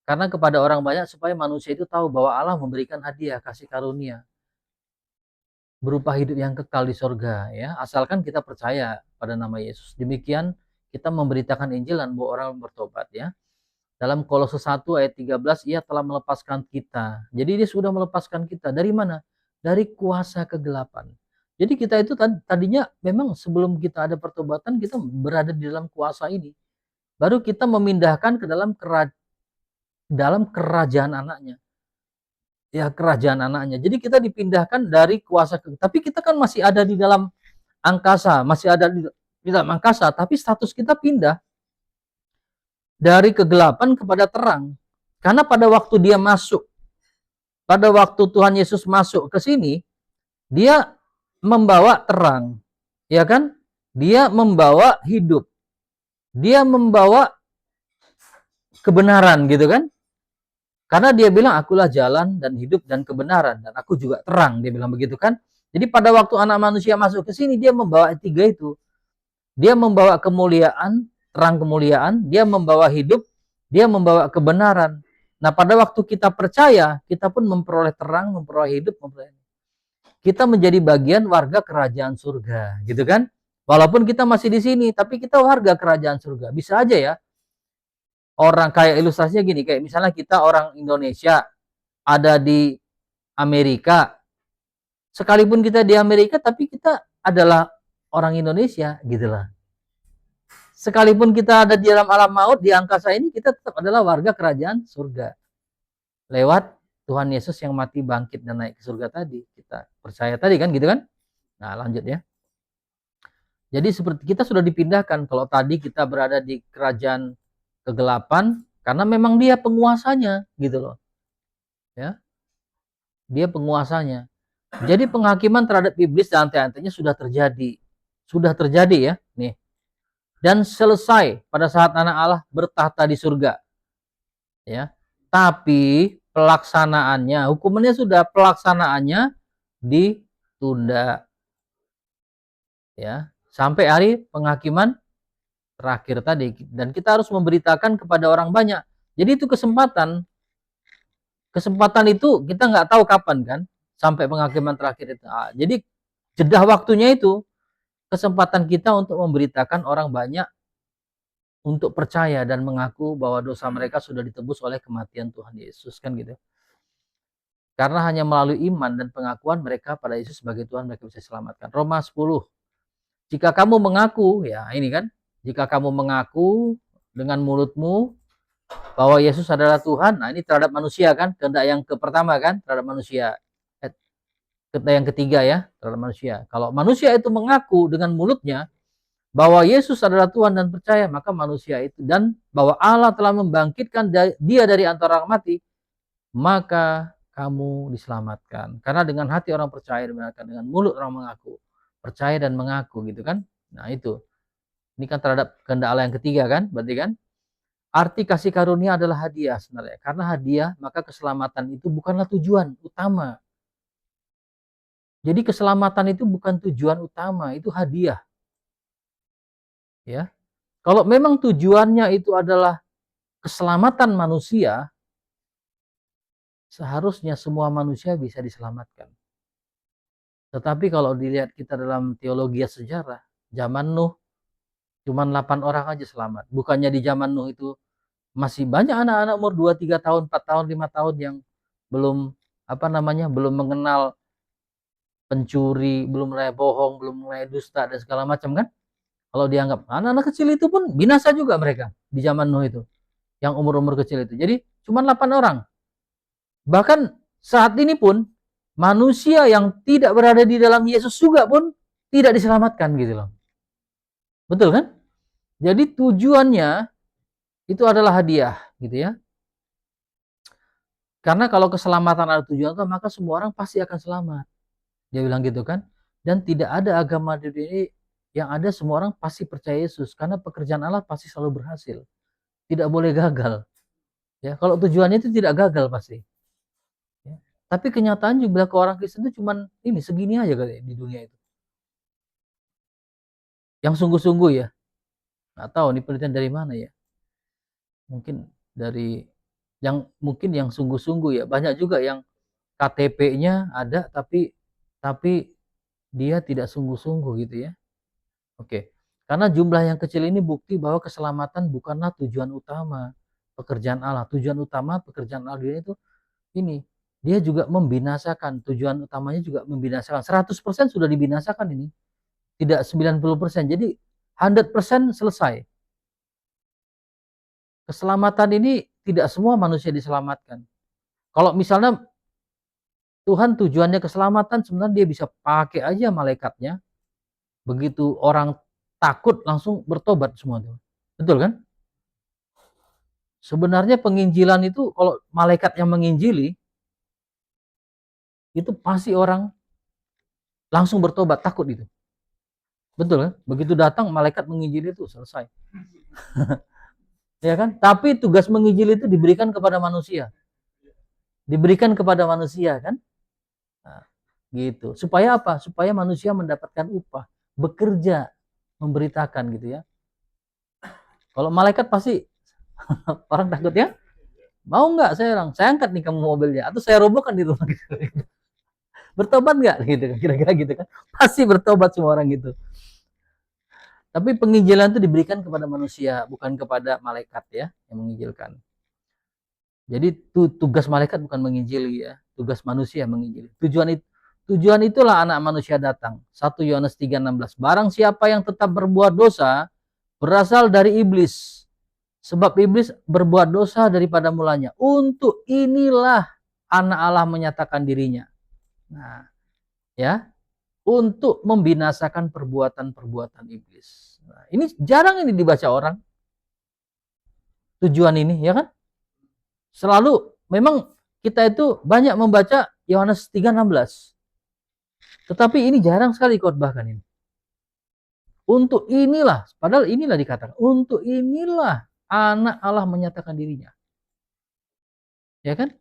Karena kepada orang banyak supaya manusia itu tahu bahwa Allah memberikan hadiah kasih karunia berupa hidup yang kekal di sorga ya. Asalkan kita percaya pada nama Yesus. Demikian kita memberitakan Injil dan bahwa orang bertobat ya. Dalam Kolose 1 ayat 13, ia telah melepaskan kita. Jadi dia sudah melepaskan kita. Dari mana? Dari kuasa kegelapan. Jadi kita itu tadinya memang sebelum kita ada pertobatan, kita berada di dalam kuasa ini. Baru kita memindahkan ke dalam kerajaan anaknya. Ya, kerajaan anaknya. Jadi kita dipindahkan dari kuasa, tapi kita kan masih ada di dalam angkasa, masih ada di dalam angkasa, tapi status kita pindah dari kegelapan kepada terang. Karena pada waktu dia masuk, pada waktu Tuhan Yesus masuk ke sini, dia membawa terang, ya kan? Dia membawa hidup, dia membawa kebenaran gitu kan? Karena dia bilang akulah jalan dan hidup dan kebenaran dan aku juga terang, dia bilang begitu kan? Jadi pada waktu anak manusia masuk ke sini, dia membawa tiga itu. Dia membawa kemuliaan, terang kemuliaan, dia membawa hidup, dia membawa kebenaran. Nah, pada waktu kita percaya, kita pun memperoleh terang, memperoleh hidup, memperoleh. Kita menjadi bagian warga kerajaan surga, gitu kan? Walaupun kita masih di sini, tapi kita warga kerajaan surga. Bisa aja ya. Orang kayak ilustrasinya gini, kayak misalnya kita orang Indonesia ada di Amerika. Sekalipun kita di Amerika, tapi kita adalah orang Indonesia, gitu lah. Sekalipun kita ada di dalam alam maut, di angkasa ini, kita tetap adalah warga kerajaan surga. Lewat Tuhan Yesus yang mati, bangkit, dan naik ke surga tadi. Kita percaya tadi kan, gitu kan? Nah, lanjut ya. Jadi seperti kita sudah dipindahkan. Kalau tadi kita berada di kerajaan kegelapan, karena memang dia penguasanya, gitu loh. Ya, dia penguasanya. Jadi penghakiman terhadap iblis dan ante-antenya sudah terjadi. Sudah terjadi ya. Nih, dan selesai pada saat anak Allah bertahta di surga. Ya. Tapi pelaksanaannya, hukumannya sudah, pelaksanaannya ditunda. Ya, sampai hari penghakiman terakhir tadi, dan kita harus memberitakan kepada orang banyak. Jadi itu kesempatan itu kita nggak tahu kapan kan, sampai penghakiman terakhir itu. Jadi jeda waktunya itu kesempatan kita untuk memberitakan orang banyak untuk percaya dan mengaku bahwa dosa mereka sudah ditebus oleh kematian Tuhan Yesus kan gitu. Karena hanya melalui iman dan pengakuan mereka pada Yesus sebagai Tuhan mereka bisa selamatkan. Roma 10. Jika kamu mengaku, ya ini kan, jika kamu mengaku dengan mulutmu bahwa Yesus adalah Tuhan, nah ini terhadap manusia kan, kehendak yang pertama kan, terhadap manusia. Kehendak yang ketiga ya, terhadap manusia. Kalau manusia itu mengaku dengan mulutnya bahwa Yesus adalah Tuhan dan percaya, maka manusia itu, dan bahwa Allah telah membangkitkan dia dari antara orang mati, maka kamu diselamatkan. Karena dengan hati orang percaya dibenarkan, dengan mulut orang mengaku, percaya dan mengaku gitu kan. Nah itu, ini kan terhadap kehendak Allah yang ketiga kan, berarti kan. Arti kasih karunia adalah hadiah sebenarnya. Karena hadiah, maka keselamatan itu bukanlah tujuan utama. Jadi keselamatan itu bukan tujuan utama, itu hadiah. Ya. Kalau memang tujuannya itu adalah keselamatan manusia, seharusnya semua manusia bisa diselamatkan. Tetapi kalau dilihat kita dalam teologi sejarah, zaman Nuh cuma 8 orang aja selamat. Bukannya di zaman Nuh itu masih banyak anak-anak umur 2, 3 tahun, 4 tahun, 5 tahun yang belum belum mengenal pencuri, belum mulai bohong, belum mulai dusta dan segala macam kan? Kalau dianggap anak-anak kecil itu pun binasa juga mereka di zaman Nuh itu. Yang umur-umur kecil itu. Jadi cuma 8 orang. Bahkan saat ini pun manusia yang tidak berada di dalam Yesus juga pun tidak diselamatkan gitu loh. Betul kan? Jadi tujuannya itu adalah hadiah gitu ya. Karena kalau keselamatan ada tujuan utama, maka semua orang pasti akan selamat. Dia bilang gitu kan. Dan tidak ada agama di dunia ini yang ada semua orang pasti percaya Yesus. Karena pekerjaan Allah pasti selalu berhasil. Tidak boleh gagal. Ya, kalau tujuannya itu tidak gagal pasti. Ya. Tapi kenyataan juga ke orang Kristen itu cuman ini segini aja kali di dunia itu. Yang sungguh-sungguh ya. Nggak tahu ini penelitian dari mana ya. Mungkin dari yang sungguh-sungguh ya. Banyak juga yang KTP-nya ada tapi dia tidak sungguh-sungguh gitu ya. Oke. Karena jumlah yang kecil ini bukti bahwa keselamatan bukanlah tujuan utama pekerjaan Allah. Tujuan utama pekerjaan Allah itu ini. Dia juga membinasakan. Tujuan utamanya juga membinasakan. 100% sudah dibinasakan ini. Tidak 90%. Jadi 100% selesai. Keselamatan ini tidak semua manusia diselamatkan. Kalau misalnya Tuhan tujuannya keselamatan, sebenarnya dia bisa pakai aja malaikatnya. Begitu orang takut langsung bertobat semua tuh. Betul kan? Sebenarnya penginjilan itu kalau malaikat yang menginjili itu pasti orang langsung bertobat, takut itu. Betul kan? Begitu datang malaikat menginjili itu selesai. Ya kan? Tapi tugas menginjili itu diberikan kepada manusia. Diberikan kepada manusia kan? Nah, gitu. Supaya apa? Supaya manusia mendapatkan upah, bekerja, memberitakan gitu ya. Kalau malaikat pasti orang takut ya. Mau nggak saya angkat nih kamu mobilnya atau saya robohkan di rumah gitu. Bertobat nggak gitu kan kira-kira gitu kan. Pasti bertobat semua orang gitu. Tapi penginjilan itu diberikan kepada manusia, bukan kepada malaikat ya yang menginjilkan. Jadi tugas malaikat bukan menginjili ya, tugas manusia menginjili. Tujuan itulah anak manusia datang. 1 Yohanes 3:16. Barang siapa yang tetap berbuat dosa berasal dari iblis. Sebab iblis berbuat dosa daripada mulanya. Untuk inilah anak Allah menyatakan dirinya. Nah, ya, untuk membinasakan perbuatan-perbuatan iblis. Nah, ini jarang ini dibaca orang. Tujuan ini, ya kan? Selalu memang kita itu banyak membaca Yohanes 3:16. Tetapi ini jarang sekali khotbahkan ini. Untuk inilah, padahal inilah dikatakan, untuk inilah anak Allah menyatakan dirinya. Ya kan?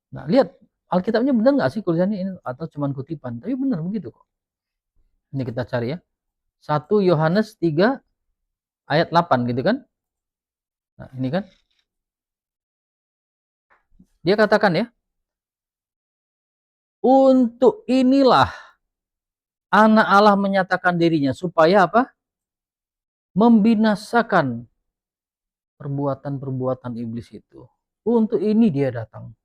Nah, lihat Alkitabnya benar nggak sih tulisannya ini atau cuma kutipan? Tapi benar begitu kok. Ini kita cari ya. 1 Yohanes 3 ayat 8 gitu kan. Nah, ini kan. Dia katakan ya. Untuk inilah anak Allah menyatakan dirinya supaya apa? Membinasakan perbuatan-perbuatan iblis itu. Untuk ini dia datang.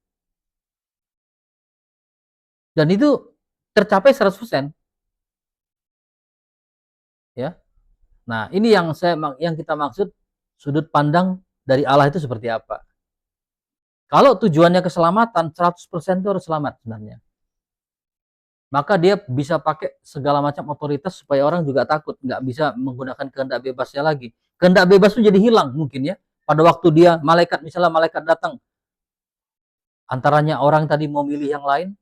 Dan itu tercapai 100%. Ya. Nah, ini yang kita maksud sudut pandang dari Allah itu seperti apa. Kalau tujuannya keselamatan, 100% itu harus selamat sebenarnya. Maka dia bisa pakai segala macam otoritas supaya orang juga takut, nggak bisa menggunakan kehendak bebasnya lagi. Kehendak bebas itu jadi hilang mungkin ya. Pada waktu dia misalnya malaikat datang, antaranya orang tadi mau milih yang lain,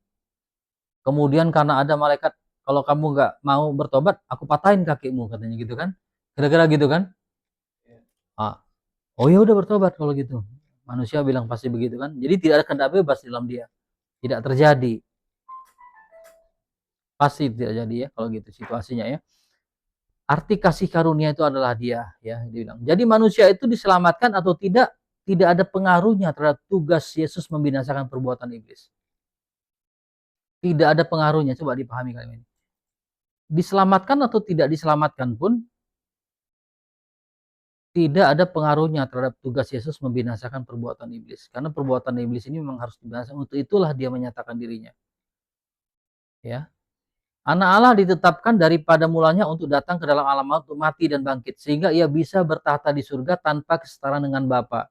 kemudian karena ada malaikat, kalau kamu nggak mau bertobat, aku patahin kakimu katanya gitu kan. Kira-kira gitu kan. Ah, oh ya udah bertobat kalau gitu. Manusia bilang pasti begitu kan. Jadi tidak ada kehendak bebas dalam dia. Tidak terjadi. Pasti tidak jadi ya kalau gitu situasinya ya. Arti kasih karunia itu adalah dia ya, dia bilang. Jadi manusia itu diselamatkan atau tidak ada pengaruhnya terhadap tugas Yesus membinasakan perbuatan iblis. Tidak ada pengaruhnya, coba dipahami kalian ini. Diselamatkan atau tidak diselamatkan pun tidak ada pengaruhnya terhadap tugas Yesus membinasakan perbuatan iblis. Karena perbuatan iblis ini memang harus dibinasakan. Untuk itulah dia menyatakan dirinya. Ya. Anak Allah ditetapkan daripada mulanya untuk datang ke dalam alam maut, untuk mati dan bangkit. Sehingga ia bisa bertahta di surga tanpa kesetaraan dengan Bapa.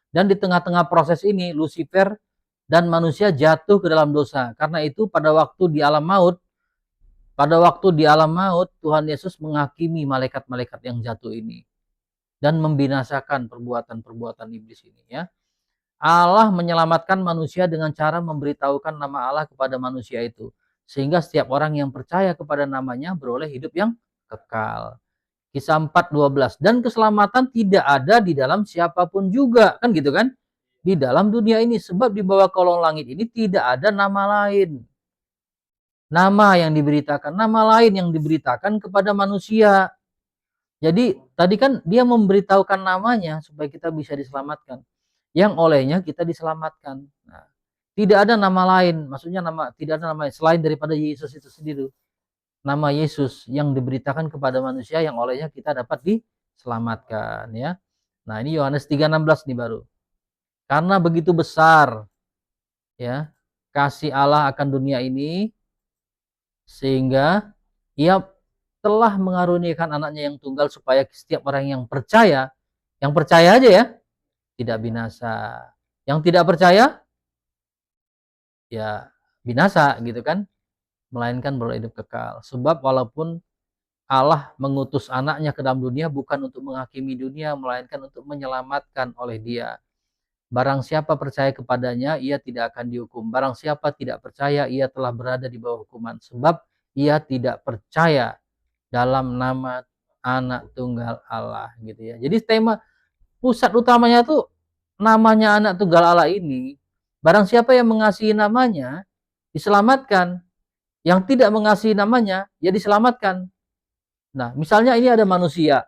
Dan di tengah-tengah proses ini, Lucifer dan manusia jatuh ke dalam dosa. Karena itu pada waktu di alam maut, Tuhan Yesus menghakimi malaikat-malaikat yang jatuh ini. Dan membinasakan perbuatan-perbuatan iblis ini ya. Allah menyelamatkan manusia dengan cara memberitahukan nama Allah kepada manusia itu. Sehingga setiap orang yang percaya kepada namanya beroleh hidup yang kekal. Kisah 4:12. Dan keselamatan tidak ada di dalam siapapun juga. Kan gitu kan? Di dalam dunia ini. Sebab di bawah kolong langit ini tidak ada nama lain. Nama yang diberitakan. Nama lain yang diberitakan kepada manusia. Jadi tadi kan dia memberitahukan namanya supaya kita bisa diselamatkan. Yang olehnya kita diselamatkan. Nah, tidak ada nama lain. Maksudnya tidak ada nama lain selain daripada Yesus itu sendiri. Nama Yesus yang diberitakan kepada manusia yang olehnya kita dapat diselamatkan ya. Nah, ini Yohanes 3:16 nih baru. Karena begitu besar ya kasih Allah akan dunia ini sehingga ia telah mengaruniakan anaknya yang tunggal supaya setiap orang yang percaya aja ya, tidak binasa. Yang tidak percaya ya binasa gitu kan, melainkan beroleh hidup kekal. Sebab walaupun Allah mengutus anaknya ke dalam dunia bukan untuk menghakimi dunia, melainkan untuk menyelamatkan oleh dia. Barang siapa percaya kepadanya, ia tidak akan dihukum. Barang siapa tidak percaya, ia telah berada di bawah hukuman. Sebab ia tidak percaya dalam nama anak tunggal Allah. Gitu ya. Jadi tema pusat utamanya tuh namanya anak tunggal Allah ini. Barang siapa yang mengasihi namanya, diselamatkan. Yang tidak mengasihi namanya, ya diselamatkan. Nah, misalnya ini ada manusia,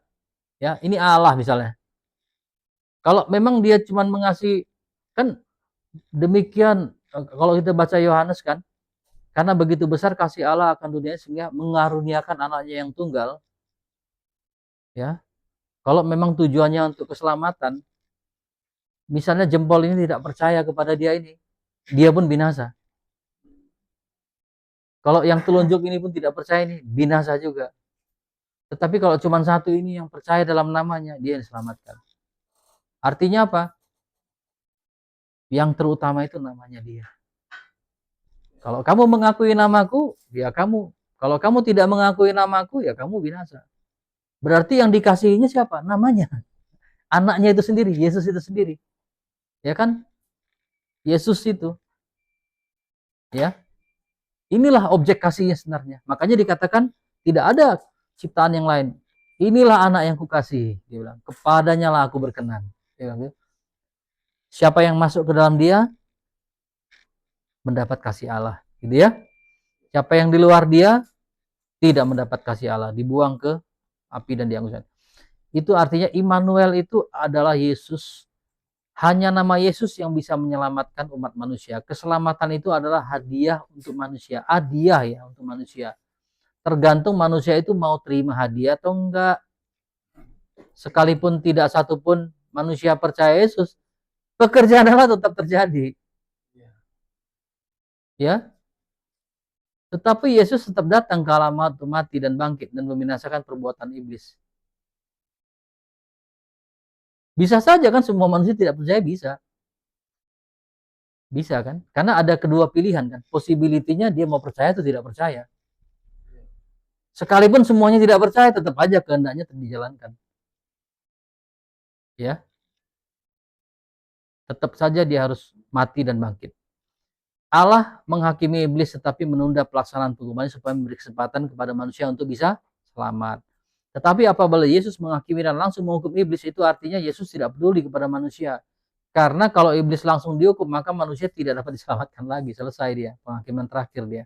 ya, ini Allah misalnya. Kalau memang dia cuma mengasihi, kan demikian kalau kita baca Yohanes kan, karena begitu besar kasih Allah akan dunia sehingga mengaruniakan anaknya yang tunggal, ya. Kalau memang tujuannya untuk keselamatan, misalnya jempol ini tidak percaya kepada dia ini, dia pun binasa. Kalau yang telunjuk ini pun tidak percaya ini, binasa juga. Tetapi kalau cuma satu ini yang percaya dalam namanya, dia diselamatkan. Artinya apa? Yang terutama itu namanya dia. Kalau kamu mengakui namaku, ya kamu. Kalau kamu tidak mengakui namaku, ya kamu binasa. Berarti yang dikasihinya siapa? Namanya. Anaknya itu sendiri, Yesus itu sendiri. Ya kan? Yesus itu. Ya. Inilah objek kasihnya sebenarnya. Makanya dikatakan tidak ada ciptaan yang lain. Inilah anak yang kukasihi. Dia bilang, kepadanya lah aku berkenan. Dia bilang, siapa yang masuk ke dalam dia, mendapat kasih Allah. Gitu ya. Siapa yang di luar dia, tidak mendapat kasih Allah. Dibuang ke api dan dianguskan. Itu artinya Immanuel itu adalah Yesus. Hanya nama Yesus yang bisa menyelamatkan umat manusia. Keselamatan itu adalah hadiah untuk manusia. Hadiah ya untuk manusia. Tergantung manusia itu mau terima hadiah atau enggak. Sekalipun tidak satupun manusia percaya Yesus, pekerjaan Allah tetap terjadi. Ya. Tetapi Yesus tetap datang ke alamat mati dan bangkit dan membinasakan perbuatan iblis. Bisa saja kan semua manusia tidak percaya, bisa. Bisa kan? Karena ada kedua pilihan kan. Possibility-nya dia mau percaya atau tidak percaya. Sekalipun semuanya tidak percaya, tetap aja kehendaknya dijalankan. Ya. Tetap saja dia harus mati dan bangkit. Allah menghakimi iblis tetapi menunda pelaksanaan hukumannya supaya memberi kesempatan kepada manusia untuk bisa selamat. Tetapi apabila Yesus menghakimi dan langsung menghukum iblis, itu artinya Yesus tidak peduli kepada manusia. Karena kalau iblis langsung dihukum, maka manusia tidak dapat diselamatkan lagi. Selesai dia, penghakiman terakhir dia.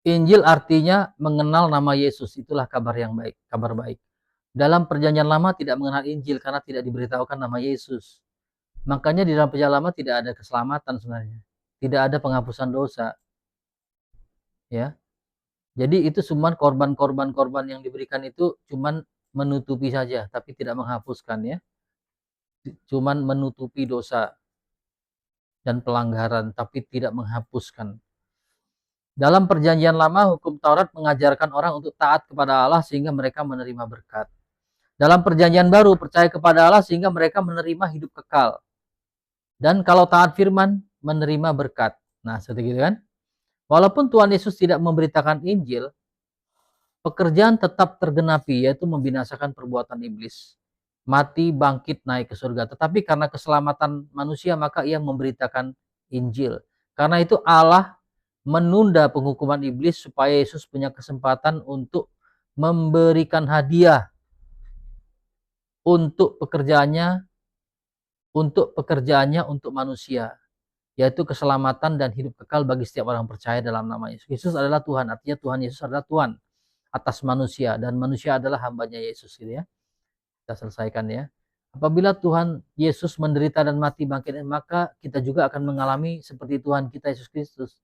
Injil artinya mengenal nama Yesus. Itulah kabar yang baik, kabar baik. Dalam perjanjian lama tidak mengenal Injil karena tidak diberitahukan nama Yesus. Makanya di dalam perjanjian lama tidak ada keselamatan sebenarnya. Tidak ada penghapusan dosa. Ya. Jadi itu cuma korban-korban yang diberikan itu cuma menutupi saja, tapi tidak menghapuskan ya. Cuma menutupi dosa dan pelanggaran, tapi tidak menghapuskan. Dalam perjanjian lama, hukum Taurat mengajarkan orang untuk taat kepada Allah sehingga mereka menerima berkat. Dalam perjanjian baru, percaya kepada Allah sehingga mereka menerima hidup kekal. Dan kalau taat firman, menerima berkat. Nah, seperti itu kan. Walaupun Tuhan Yesus tidak memberitakan Injil, pekerjaan tetap tergenapi, yaitu membinasakan perbuatan iblis. mati, bangkit, naik ke surga. Tetapi karena keselamatan manusia, maka ia memberitakan Injil. Karena itu Allah menunda penghukuman iblis supaya Yesus punya kesempatan untuk memberikan hadiah untuk pekerjaannya untuk manusia, yaitu keselamatan dan hidup kekal bagi setiap orang percaya dalam nama Yesus. Yesus adalah Tuhan, artinya Tuhan Yesus adalah Tuhan atas manusia, dan manusia adalah hambanya Yesus, gitu ya. Kita selesaikan ya. Apabila Tuhan Yesus menderita dan mati bangkit, maka kita juga akan mengalami seperti Tuhan kita Yesus Kristus.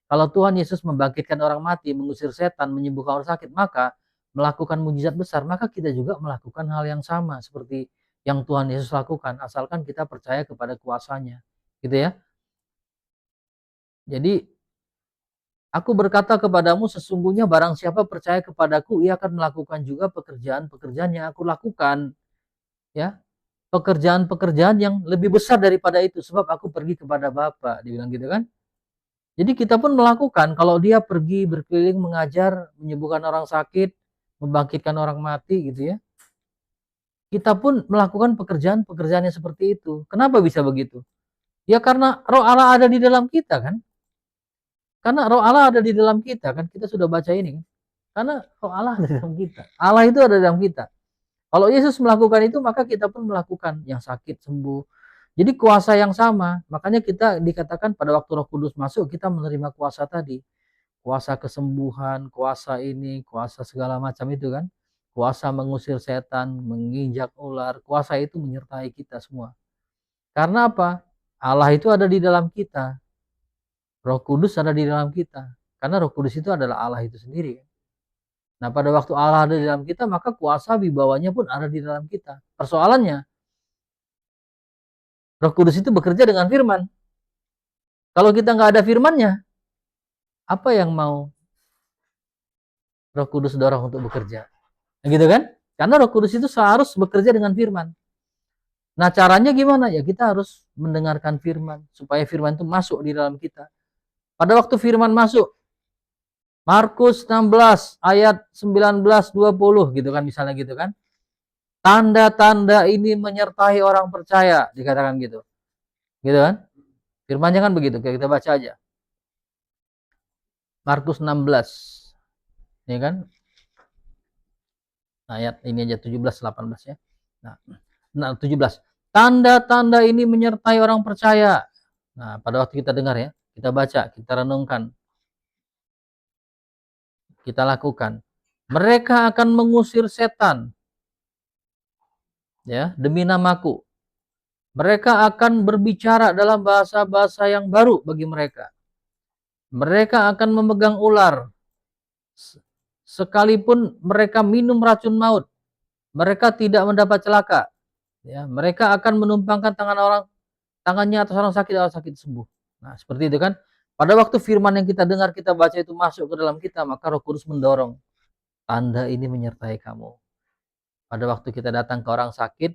Kalau Tuhan Yesus membangkitkan orang mati, mengusir setan, menyembuhkan orang sakit, maka melakukan mujizat besar, maka kita juga melakukan hal yang sama seperti yang Tuhan Yesus lakukan, asalkan kita percaya kepada kuasanya. Gitu ya. Jadi aku berkata kepadamu, sesungguhnya barang siapa percaya kepadaku, ia akan melakukan juga pekerjaan-pekerjaan yang aku lakukan. Ya, pekerjaan-pekerjaan yang lebih besar daripada itu, sebab aku pergi kepada Bapa, dibilang gitu kan. Jadi kita pun melakukan, kalau dia pergi berkeliling mengajar, menyembuhkan orang sakit, membangkitkan orang mati gitu ya. Kita pun melakukan pekerjaan-pekerjaan yang seperti itu. Kenapa bisa begitu? Ya karena Roh Allah ada di dalam kita kan. Karena Roh Allah ada di dalam kita kan. Kita sudah baca ini kan. Karena Roh Allah ada di dalam kita. Allah itu ada di dalam kita. Kalau Yesus melakukan itu, maka kita pun melakukan, yang sakit sembuh. Jadi kuasa yang sama. Makanya kita dikatakan pada waktu Roh Kudus masuk, kita menerima kuasa tadi. Kuasa kesembuhan, kuasa ini, kuasa segala macam itu kan. Kuasa mengusir setan, menginjak ular. Kuasa itu menyertai kita semua. Karena apa? Allah itu ada di dalam kita. Roh Kudus ada di dalam kita. Karena Roh Kudus itu adalah Allah itu sendiri. Nah, pada waktu Allah ada di dalam kita, maka kuasa wibawanya pun ada di dalam kita. Persoalannya, Roh Kudus itu bekerja dengan firman. Kalau kita nggak ada firmannya, apa yang mau Roh Kudus dorong untuk bekerja? Nah, gitu kan? Karena Roh Kudus itu harus bekerja dengan firman. Nah, caranya gimana? Ya kita harus mendengarkan firman, supaya firman itu masuk di dalam kita. Pada waktu firman masuk, Markus 16 ayat 19-20 gitu kan, misalnya gitu kan. Tanda-tanda ini menyertai orang percaya, dikatakan gitu. Gitu kan? Firmannya kan begitu, kita baca aja. Markus 16. Ini kan? Ayat ini aja 17-18 ya. Nah, 17. Tanda-tanda ini menyertai orang percaya. Nah, pada waktu kita dengar ya, kita baca, kita renungkan, kita lakukan. Mereka akan mengusir setan, ya, demi namaku. Mereka akan berbicara dalam bahasa-bahasa yang baru bagi mereka. Mereka akan memegang ular, sekalipun mereka minum racun maut, mereka tidak mendapat celaka. Ya, mereka akan menumpangkan tangannya atas orang sakit sembuh. Nah, seperti itu kan. Pada waktu firman yang kita dengar, kita baca itu masuk ke dalam kita, maka Roh Kudus mendorong. Tanda ini menyertai kamu. Pada waktu kita datang ke orang sakit,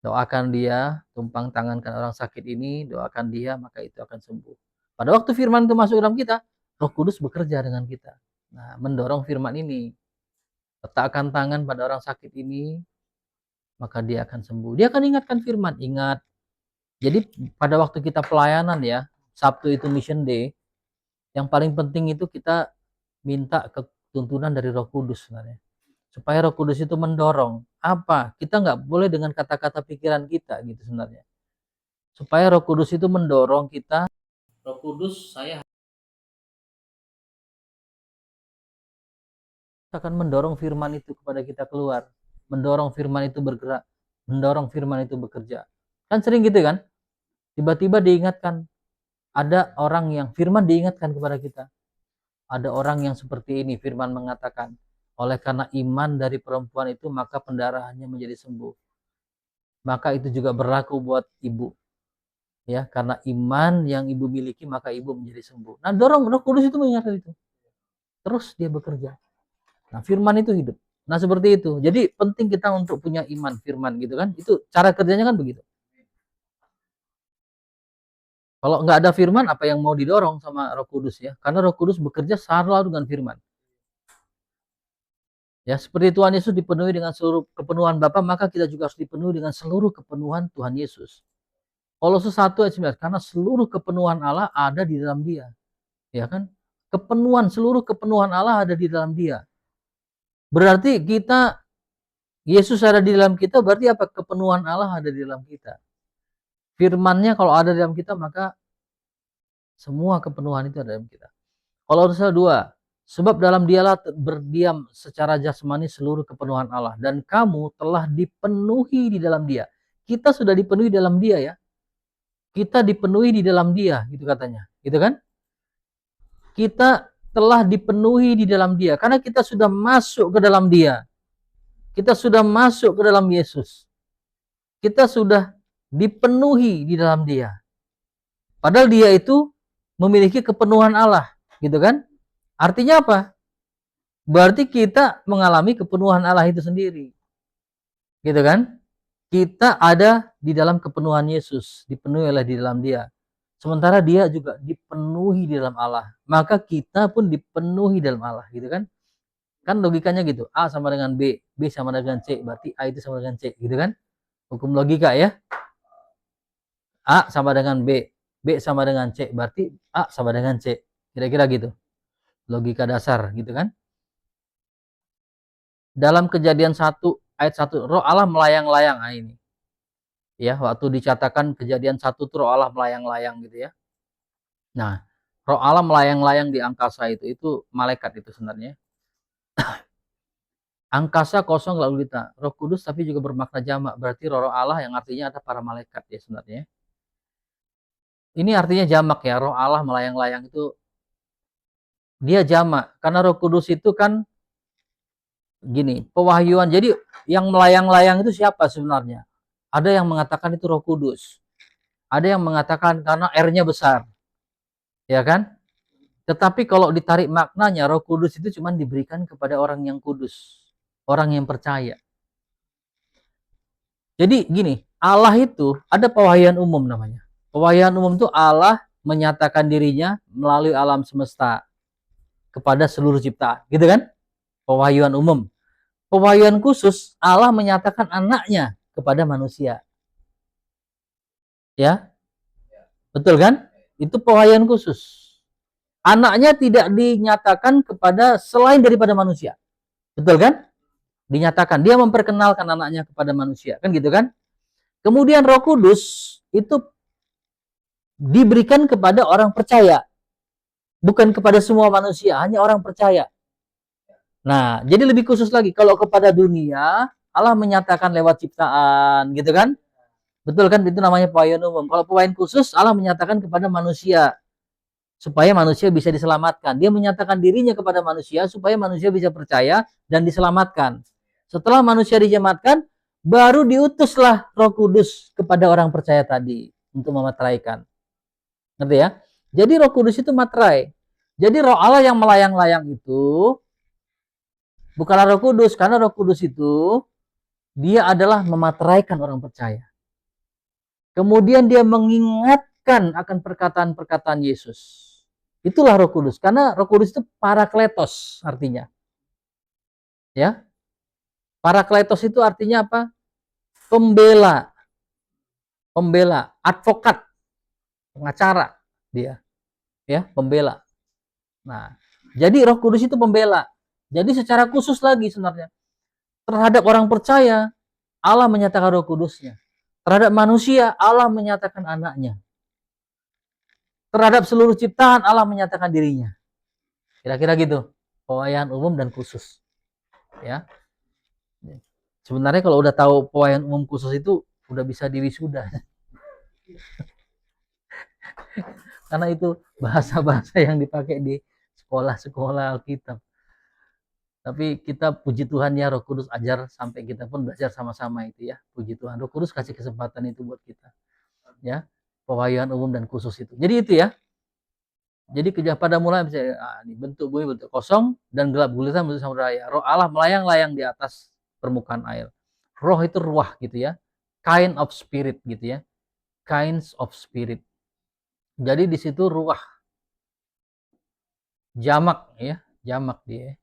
doakan dia, tumpang tangankan orang sakit ini, doakan dia, maka itu akan sembuh. Pada waktu firman itu masuk dalam kita, Roh Kudus bekerja dengan kita. Nah, mendorong firman ini. Letakkan tangan pada orang sakit ini, maka dia akan sembuh. Dia akan ingatkan firman, ingat. Jadi pada waktu kita pelayanan ya, Sabtu itu Mission Day, yang paling penting itu kita minta ketuntunan dari Roh Kudus sebenarnya. Supaya Roh Kudus itu mendorong. Apa? Kita nggak boleh dengan kata-kata pikiran kita gitu sebenarnya. Supaya Roh Kudus itu mendorong kita. Roh Kudus, saya akan mendorong firman itu kepada kita keluar. Mendorong firman itu bergerak. Mendorong firman itu bekerja. Kan sering gitu kan? Tiba-tiba diingatkan. Ada orang yang firman diingatkan kepada kita. Ada orang yang seperti ini, firman mengatakan, oleh karena iman dari perempuan itu, maka pendarahannya menjadi sembuh. Maka itu juga berlaku buat ibu. Ya, karena iman yang ibu miliki, maka ibu menjadi sembuh. Nah, dorong Roh Kudus itu mengingatkan itu. Terus dia bekerja. Nah, firman itu hidup. Nah, seperti itu. Jadi penting kita untuk punya iman firman gitu kan. Itu cara kerjanya kan begitu. Kalau nggak ada firman, apa yang mau didorong sama Roh Kudus ya? Karena Roh Kudus bekerja selalu dengan firman. Ya, seperti Tuhan Yesus dipenuhi dengan seluruh kepenuhan Bapa, maka kita juga harus dipenuhi dengan seluruh kepenuhan Tuhan Yesus. Kolose 1 ayat 19, karena seluruh kepenuhan Allah ada di dalam Dia. Ya kan? Seluruh kepenuhan Allah ada di dalam Dia. Berarti Yesus ada di dalam kita, berarti apa? Kepenuhan Allah ada di dalam kita. Firman-Nya kalau ada di dalam kita, maka semua kepenuhan itu ada dalam kita. Kolose 2, sebab dalam Dialah berdiam secara jasmani seluruh kepenuhan Allah, dan kamu telah dipenuhi di dalam Dia. Kita sudah dipenuhi dalam Dia ya. Kita dipenuhi di dalam Dia, gitu katanya. Gitu kan? Kita telah dipenuhi di dalam Dia karena kita sudah masuk ke dalam Dia. Kita sudah masuk ke dalam Yesus. Kita sudah dipenuhi di dalam Dia. Padahal Dia itu memiliki kepenuhan Allah, gitu kan? Artinya apa? Berarti kita mengalami kepenuhan Allah itu sendiri. Gitu kan? Kita ada di dalam kepenuhan Yesus, dipenuhi oleh di dalam Dia. Sementara Dia juga dipenuhi di dalam Allah. Maka kita pun dipenuhi dalam Allah, gitu kan? Kan logikanya gitu. A sama dengan B, B sama dengan C, berarti A itu sama dengan C, gitu kan? Hukum logika ya. A sama dengan B, B sama dengan C, berarti A sama dengan C. Kira-kira gitu. Logika dasar, gitu kan? Dalam Kejadian 1 ayat 1, roh Allah melayang-layang. Nah, ini. Ya, waktu dicatatkan Kejadian 1 tuh roh Allah melayang-layang gitu ya. Nah, roh Allah melayang-layang di angkasa itu malaikat itu sebenarnya. Angkasa kosong lalu lita. Roh Kudus tapi juga bermakna jamak. Berarti roh Allah yang artinya ada para malaikat ya sebenarnya. Ini artinya jamak ya. Roh Allah melayang-layang itu dia jamak. Karena Roh Kudus itu kan gini, pewahyuan. Jadi yang melayang-layang itu siapa sebenarnya? Ada yang mengatakan itu Roh Kudus. Ada yang mengatakan karena R-nya besar. Ya kan? Tetapi kalau ditarik maknanya, Roh Kudus itu cuma diberikan kepada orang yang kudus. Orang yang percaya. Jadi gini, Allah itu ada pewahyuan umum namanya. Pewahyuan umum itu Allah menyatakan dirinya melalui alam semesta kepada seluruh ciptaan, gitu kan? Pewahyuan umum. Pewahyuan khusus Allah menyatakan anaknya kepada manusia. Ya, betul kan? Itu pewahyuan khusus. Anaknya tidak dinyatakan kepada selain daripada manusia. Betul kan? Dinyatakan dia memperkenalkan anaknya kepada manusia, kan gitu kan? Kemudian Roh Kudus itu diberikan kepada orang percaya, bukan kepada semua manusia, hanya orang percaya. Nah, jadi lebih khusus lagi, kalau kepada dunia, Allah menyatakan lewat ciptaan, gitu kan? Betul kan? Itu namanya pewahyuan umum. Kalau pewahyuan khusus, Allah menyatakan kepada manusia, supaya manusia bisa diselamatkan. Dia menyatakan dirinya kepada manusia, supaya manusia bisa percaya dan diselamatkan. Setelah manusia diselamatkan, baru diutuslah Roh Kudus kepada orang percaya tadi, untuk memateraikan. Ngerti ya? Jadi Roh Kudus itu materai. Jadi roh Allah yang melayang-layang itu bukanlah Roh Kudus, karena Roh Kudus itu dia adalah memateraikan orang percaya. Kemudian dia mengingatkan akan perkataan-perkataan Yesus. Itulah Roh Kudus, karena Roh Kudus itu parakletos artinya. Ya. Parakletos itu artinya apa? Pembela. Pembela, advokat, pengacara dia. Ya, pembela. Nah, jadi Roh Kudus itu pembela. Jadi secara khusus lagi sebenarnya terhadap orang percaya Allah menyatakan Roh Kudusnya. Terhadap manusia Allah menyatakan anaknya. Terhadap seluruh ciptaan Allah menyatakan dirinya. Kira-kira gitu. Pewahyuan umum dan khusus. Ya. Sebenarnya kalau udah tahu pewahyuan umum khusus itu udah bisa diwisuda. Karena itu bahasa-bahasa yang dipakai di sekolah-sekolah Alkitab. Tapi kita puji Tuhan ya, Roh Kudus ajar sampai kita pun belajar sama-sama itu ya. Puji Tuhan, Roh Kudus kasih kesempatan itu buat kita. Ya, pewahyuan umum dan khusus itu. Jadi itu ya. Jadi pada mulai bentuk bumi bentuk kosong dan gelap gulita bentuk samudera raya. Roh Allah melayang-layang di atas permukaan air. Roh itu ruah gitu ya. Kind of spirit gitu ya. Kinds of spirit. Jadi di situ ruah. Jamak ya, jamak dia.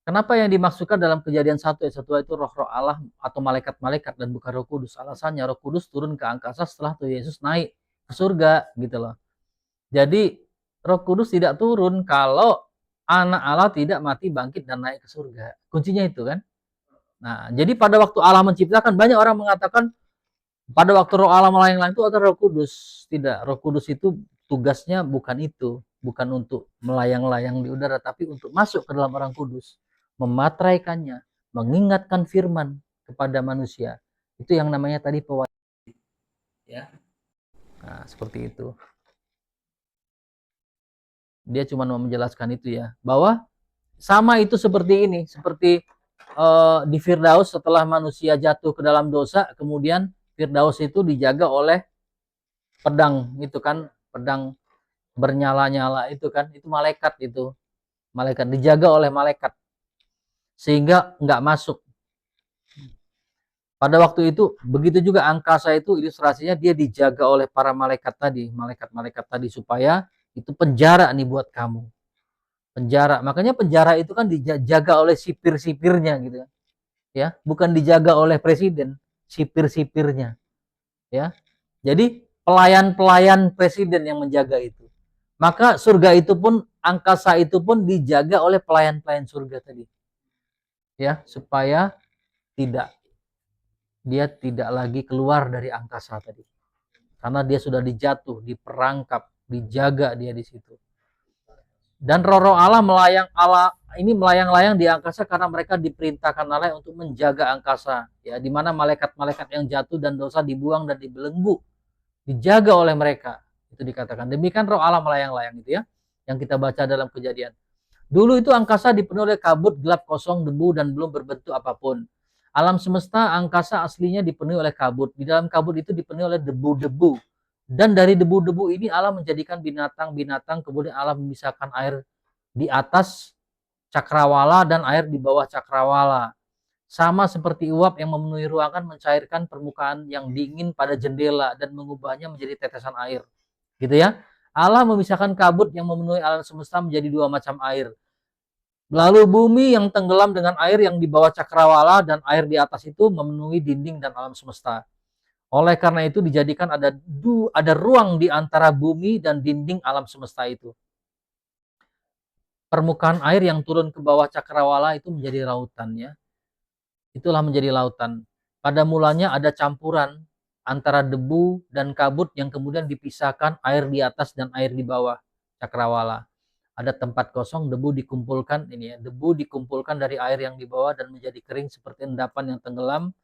Kenapa yang dimaksudkan dalam Kejadian 1 ayat 1 itu roh-roh Allah atau malaikat-malaikat dan bukan Roh Kudus? Alasannya Roh Kudus turun ke angkasa setelah Tuhan Yesus naik ke surga gitu loh. Jadi Roh Kudus tidak turun kalau anak Allah tidak mati bangkit dan naik ke surga. Kuncinya itu kan. Nah, jadi pada waktu Allah menciptakan, banyak orang mengatakan pada waktu roh Allah melayang-layang itu ada Roh Kudus. Tidak, Roh Kudus itu tugasnya bukan itu, bukan untuk melayang-layang di udara, tapi untuk masuk ke dalam orang kudus, mematraikannya, mengingatkan firman kepada manusia. Itu yang namanya tadi pewahyuan. Ya. Nah, seperti itu. Dia cuma mau menjelaskan itu ya, bahwa sama itu seperti ini, seperti di Firdaus setelah manusia jatuh ke dalam dosa, kemudian Firdaus itu dijaga oleh pedang itu kan, pedang bernyala-nyala itu kan, itu malaikat dijaga oleh malaikat sehingga nggak masuk. Pada waktu itu begitu juga angkasa itu ilustrasinya dia dijaga oleh para malaikat tadi, malaikat-malaikat tadi supaya itu penjara nih buat kamu. Penjara. Makanya penjara itu kan dijaga oleh sipir-sipirnya gitu kan. Ya, bukan dijaga oleh presiden, sipir-sipirnya. Ya. Jadi pelayan-pelayan presiden yang menjaga itu. Maka surga itu pun, angkasa itu pun dijaga oleh pelayan-pelayan surga tadi. Ya, supaya dia tidak lagi keluar dari angkasa tadi. Karena dia sudah dijatuh, diperangkap, dijaga dia di situ. Dan roh-roh Allah melayang-layang di angkasa karena mereka diperintahkan Allah untuk menjaga angkasa, ya, di mana malaikat-malaikat yang jatuh dan dosa dibuang dan dibelenggu, dijaga oleh mereka. Itu dikatakan. Demikian roh Allah melayang-layang itu ya, yang kita baca dalam Kejadian. Dulu itu angkasa dipenuhi oleh kabut, gelap, kosong, debu, dan belum berbentuk apapun. Alam semesta angkasa aslinya dipenuhi oleh kabut. Di dalam kabut itu dipenuhi oleh debu-debu. Dan dari debu-debu ini Allah menjadikan binatang-binatang, kemudian Allah memisahkan air di atas cakrawala dan air di bawah cakrawala. Sama seperti uap yang memenuhi ruangan mencairkan permukaan yang dingin pada jendela dan mengubahnya menjadi tetesan air. Gitu ya. Allah memisahkan kabut yang memenuhi alam semesta menjadi dua macam air. Lalu bumi yang tenggelam dengan air yang di bawah cakrawala dan air di atas itu memenuhi dinding dan alam semesta. Oleh karena itu dijadikan ada ruang di antara bumi dan dinding alam semesta itu. Permukaan air yang turun ke bawah cakrawala itu menjadi lautan ya. Itulah menjadi lautan. Pada mulanya ada campuran antara debu dan kabut yang kemudian dipisahkan air di atas dan air di bawah cakrawala. Ada tempat kosong, debu dikumpulkan ini ya, debu dikumpulkan dari air yang di bawah dan menjadi kering seperti endapan yang tenggelam,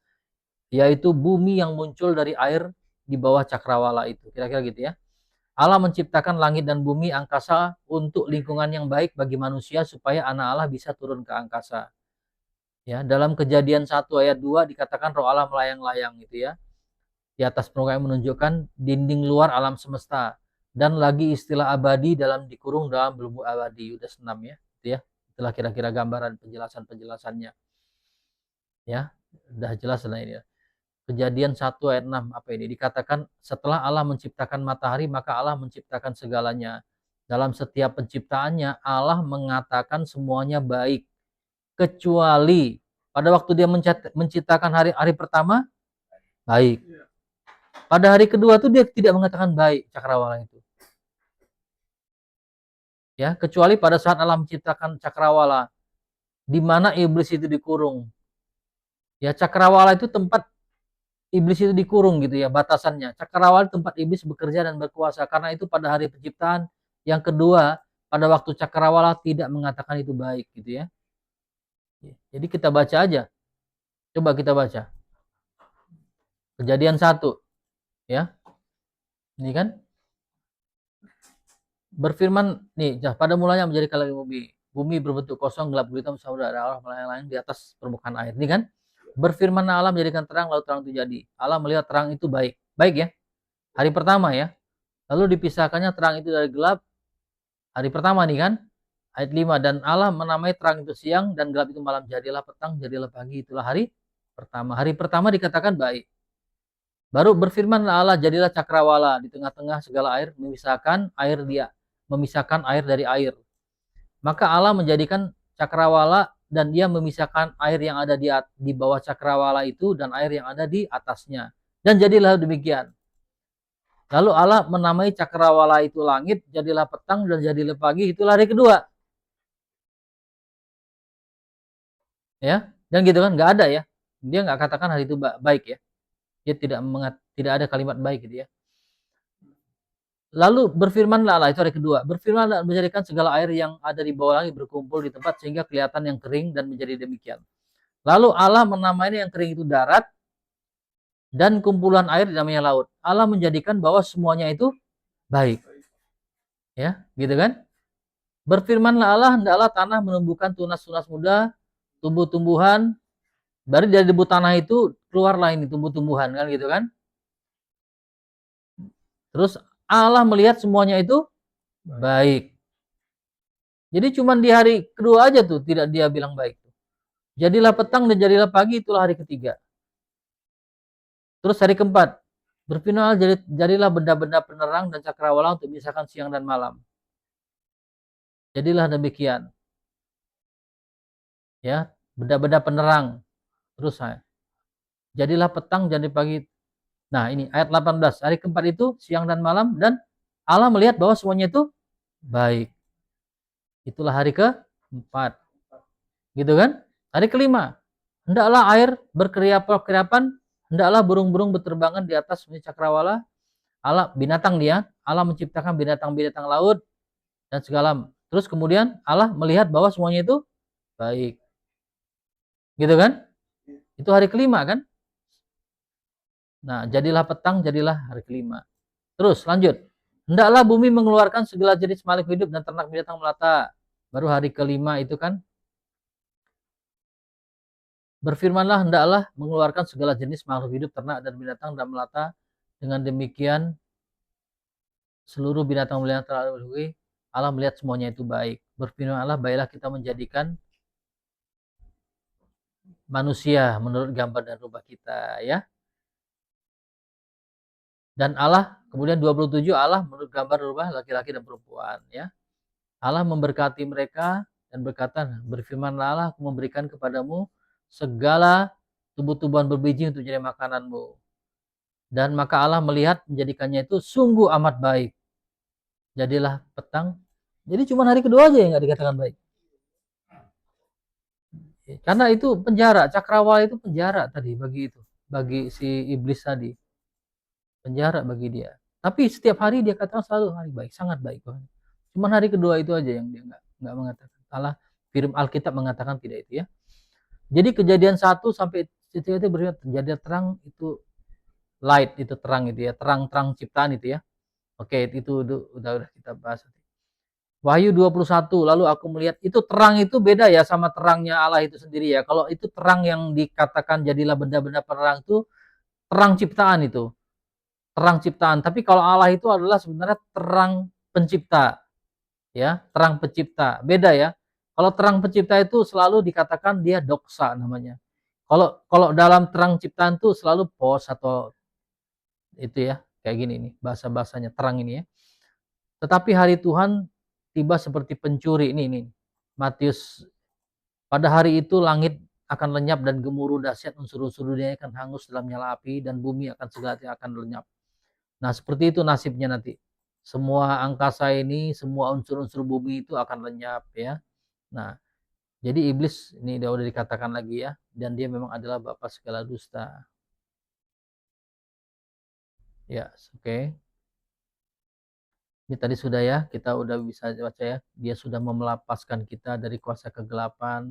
yaitu bumi yang muncul dari air di bawah cakrawala itu. Kira-kira gitu ya. Allah menciptakan langit dan bumi, angkasa untuk lingkungan yang baik bagi manusia supaya anak Allah bisa turun ke angkasa. Ya, dalam Kejadian 1 ayat 2 dikatakan roh Allah melayang-layang gitu ya. Di atas permukaan menunjukkan dinding luar alam semesta. Dan lagi istilah abadi dalam dikurung dalam belenggu abadi. Yudas 6 ya. Itu ya. Itulah kira-kira gambaran penjelasan-penjelasannya. Ya, udah jelas lah ini. Kejadian 1 ayat 6 apa ini? Dikatakan setelah Allah menciptakan matahari maka Allah menciptakan segalanya. Dalam setiap penciptaannya Allah mengatakan semuanya baik. Kecuali pada waktu dia menciptakan hari pertama baik. Pada hari kedua tuh dia tidak mengatakan baik cakrawala itu. Ya, kecuali pada saat Allah menciptakan cakrawala di mana iblis itu dikurung. Ya, cakrawala itu tempat iblis itu dikurung gitu ya, batasannya. Cakrawala tempat iblis bekerja dan berkuasa. Karena itu pada hari penciptaan yang kedua, pada waktu cakrawala tidak mengatakan itu baik gitu ya. Jadi kita baca aja. Coba kita baca. Kejadian 1 ya. Ini kan berfirman nih, pada mulanya menjadi kala bumi. Bumi berbentuk kosong, gelap gulita, samudra ada Allah melayang-layang di atas permukaan air. Ini kan berfirman Allah menjadikan terang, lalu terang itu jadi. Allah melihat terang itu baik. Baik ya. Hari pertama ya. Lalu dipisahkannya terang itu dari gelap. Hari pertama nih kan. Ayat 5, dan Allah menamai terang itu siang dan gelap itu malam. Jadilah petang, jadilah pagi. Itulah hari pertama. Hari pertama dikatakan baik. Baru berfirman Allah, jadilah cakrawala di tengah-tengah segala air, memisahkan air dari air. Maka Allah menjadikan cakrawala dan dia memisahkan air yang ada di bawah cakrawala itu dan air yang ada di atasnya. Dan jadilah demikian. Lalu Allah menamai cakrawala itu langit, jadilah petang dan jadilah pagi, itulah hari kedua. Ya, dan gitu kan, nggak ada ya. Dia nggak katakan hari itu baik ya. Dia tidak ada kalimat baik gitu ya. Lalu berfirmanlah Allah, itu hari kedua. Berfirmanlah menjadikan segala air yang ada di bawah langit berkumpul di tempat sehingga kelihatan yang kering dan menjadi demikian. Lalu Allah menamai yang kering itu darat dan kumpulan air namanya laut. Allah menjadikan bahwa semuanya itu baik. Ya, gitu kan? Berfirmanlah Allah, hendaklah tanah menumbuhkan tunas-tunas muda, tumbuh-tumbuhan. Dari debu tanah itu keluarlah ini tumbuh-tumbuhan kan gitu kan? Terus Allah melihat semuanya itu baik. Jadi cuma di hari kedua aja tuh tidak dia bilang baik. Jadilah petang dan jadilah pagi, itulah hari ketiga. Terus hari keempat, berfirman jadilah benda-benda penerang dan cakrawala untuk memisahkan siang dan malam. Jadilah demikian. Ya, benda-benda penerang. Terus jadilah petang jadi pagi. Nah, ini ayat 18. Hari keempat itu siang dan malam dan Allah melihat bahwa semuanya itu baik. Itulah hari keempat. Gitu kan? Hari kelima, hendaklah air berkeriapan, hendaklah burung-burung berterbangan di atas cakrawala. Allah binatang dia, Allah menciptakan binatang-binatang laut dan segala. Terus kemudian Allah melihat bahwa semuanya itu baik. Gitu kan? Itu hari kelima kan? Nah, jadilah petang, jadilah hari kelima. Terus lanjut. Hendaklah bumi mengeluarkan segala jenis makhluk hidup dan ternak binatang melata. Baru hari kelima itu kan. Berfirmanlah, hendaklah mengeluarkan segala jenis makhluk hidup, ternak dan binatang dan melata. Dengan demikian seluruh binatang yang telah dahului, Allah melihat semuanya itu baik. Berfirmanlah, baiklah kita menjadikan manusia menurut gambar dan rupa kita, ya. Dan Allah kemudian 27, Allah menurut gambar dan rupa laki-laki dan perempuan, ya. Allah memberkati mereka dan berkata, berfirmanlah Allah, aku memberikan kepadamu segala tumbuh-tumbuhan berbiji untuk jadi makananmu. Dan maka Allah melihat menjadikannya itu sungguh amat baik. Jadilah petang. Jadi cuma hari kedua aja yang nggak dikatakan baik. Karena itu penjara, cakrawala itu penjara tadi bagi si iblis tadi. Penjara bagi dia. Tapi setiap hari dia katakan selalu hari baik, sangat baik. Cuma hari kedua itu aja yang dia nggak mengatakan. Allah firman Alkitab mengatakan tidak itu ya. Jadi kejadian 1 sampai itu berarti terjadi terang itu light itu terang itu ya, terang-terang ciptaan itu ya. Oke, itu udah kita bahas. Wahyu 21, lalu aku melihat itu terang itu beda ya sama terangnya Allah itu sendiri ya. Kalau itu terang yang dikatakan jadilah benda-benda penerang itu terang ciptaan itu. Terang ciptaan. Tapi kalau Allah itu adalah sebenarnya terang pencipta. Ya, terang pencipta. Beda ya. Kalau terang pencipta itu selalu dikatakan dia doksa namanya. Kalau dalam terang ciptaan itu selalu pos atau itu ya, kayak gini nih bahasa-bahasanya terang ini ya. Tetapi hari Tuhan tiba seperti pencuri ini Matius, pada hari itu langit akan lenyap dan gemuruh dahsyat, unsur-unsur dunia akan hangus dalam nyala api dan bumi akan segala akan lenyap. Nah, seperti itu nasibnya nanti. Semua angkasa ini, semua unsur-unsur bumi itu akan lenyap ya. Nah, jadi iblis ini udah dikatakan lagi ya, dan dia memang adalah bapa segala dusta. Ya, oke. Ini tadi sudah ya, kita udah bisa baca ya. Dia sudah melepaskan kita dari kuasa kegelapan.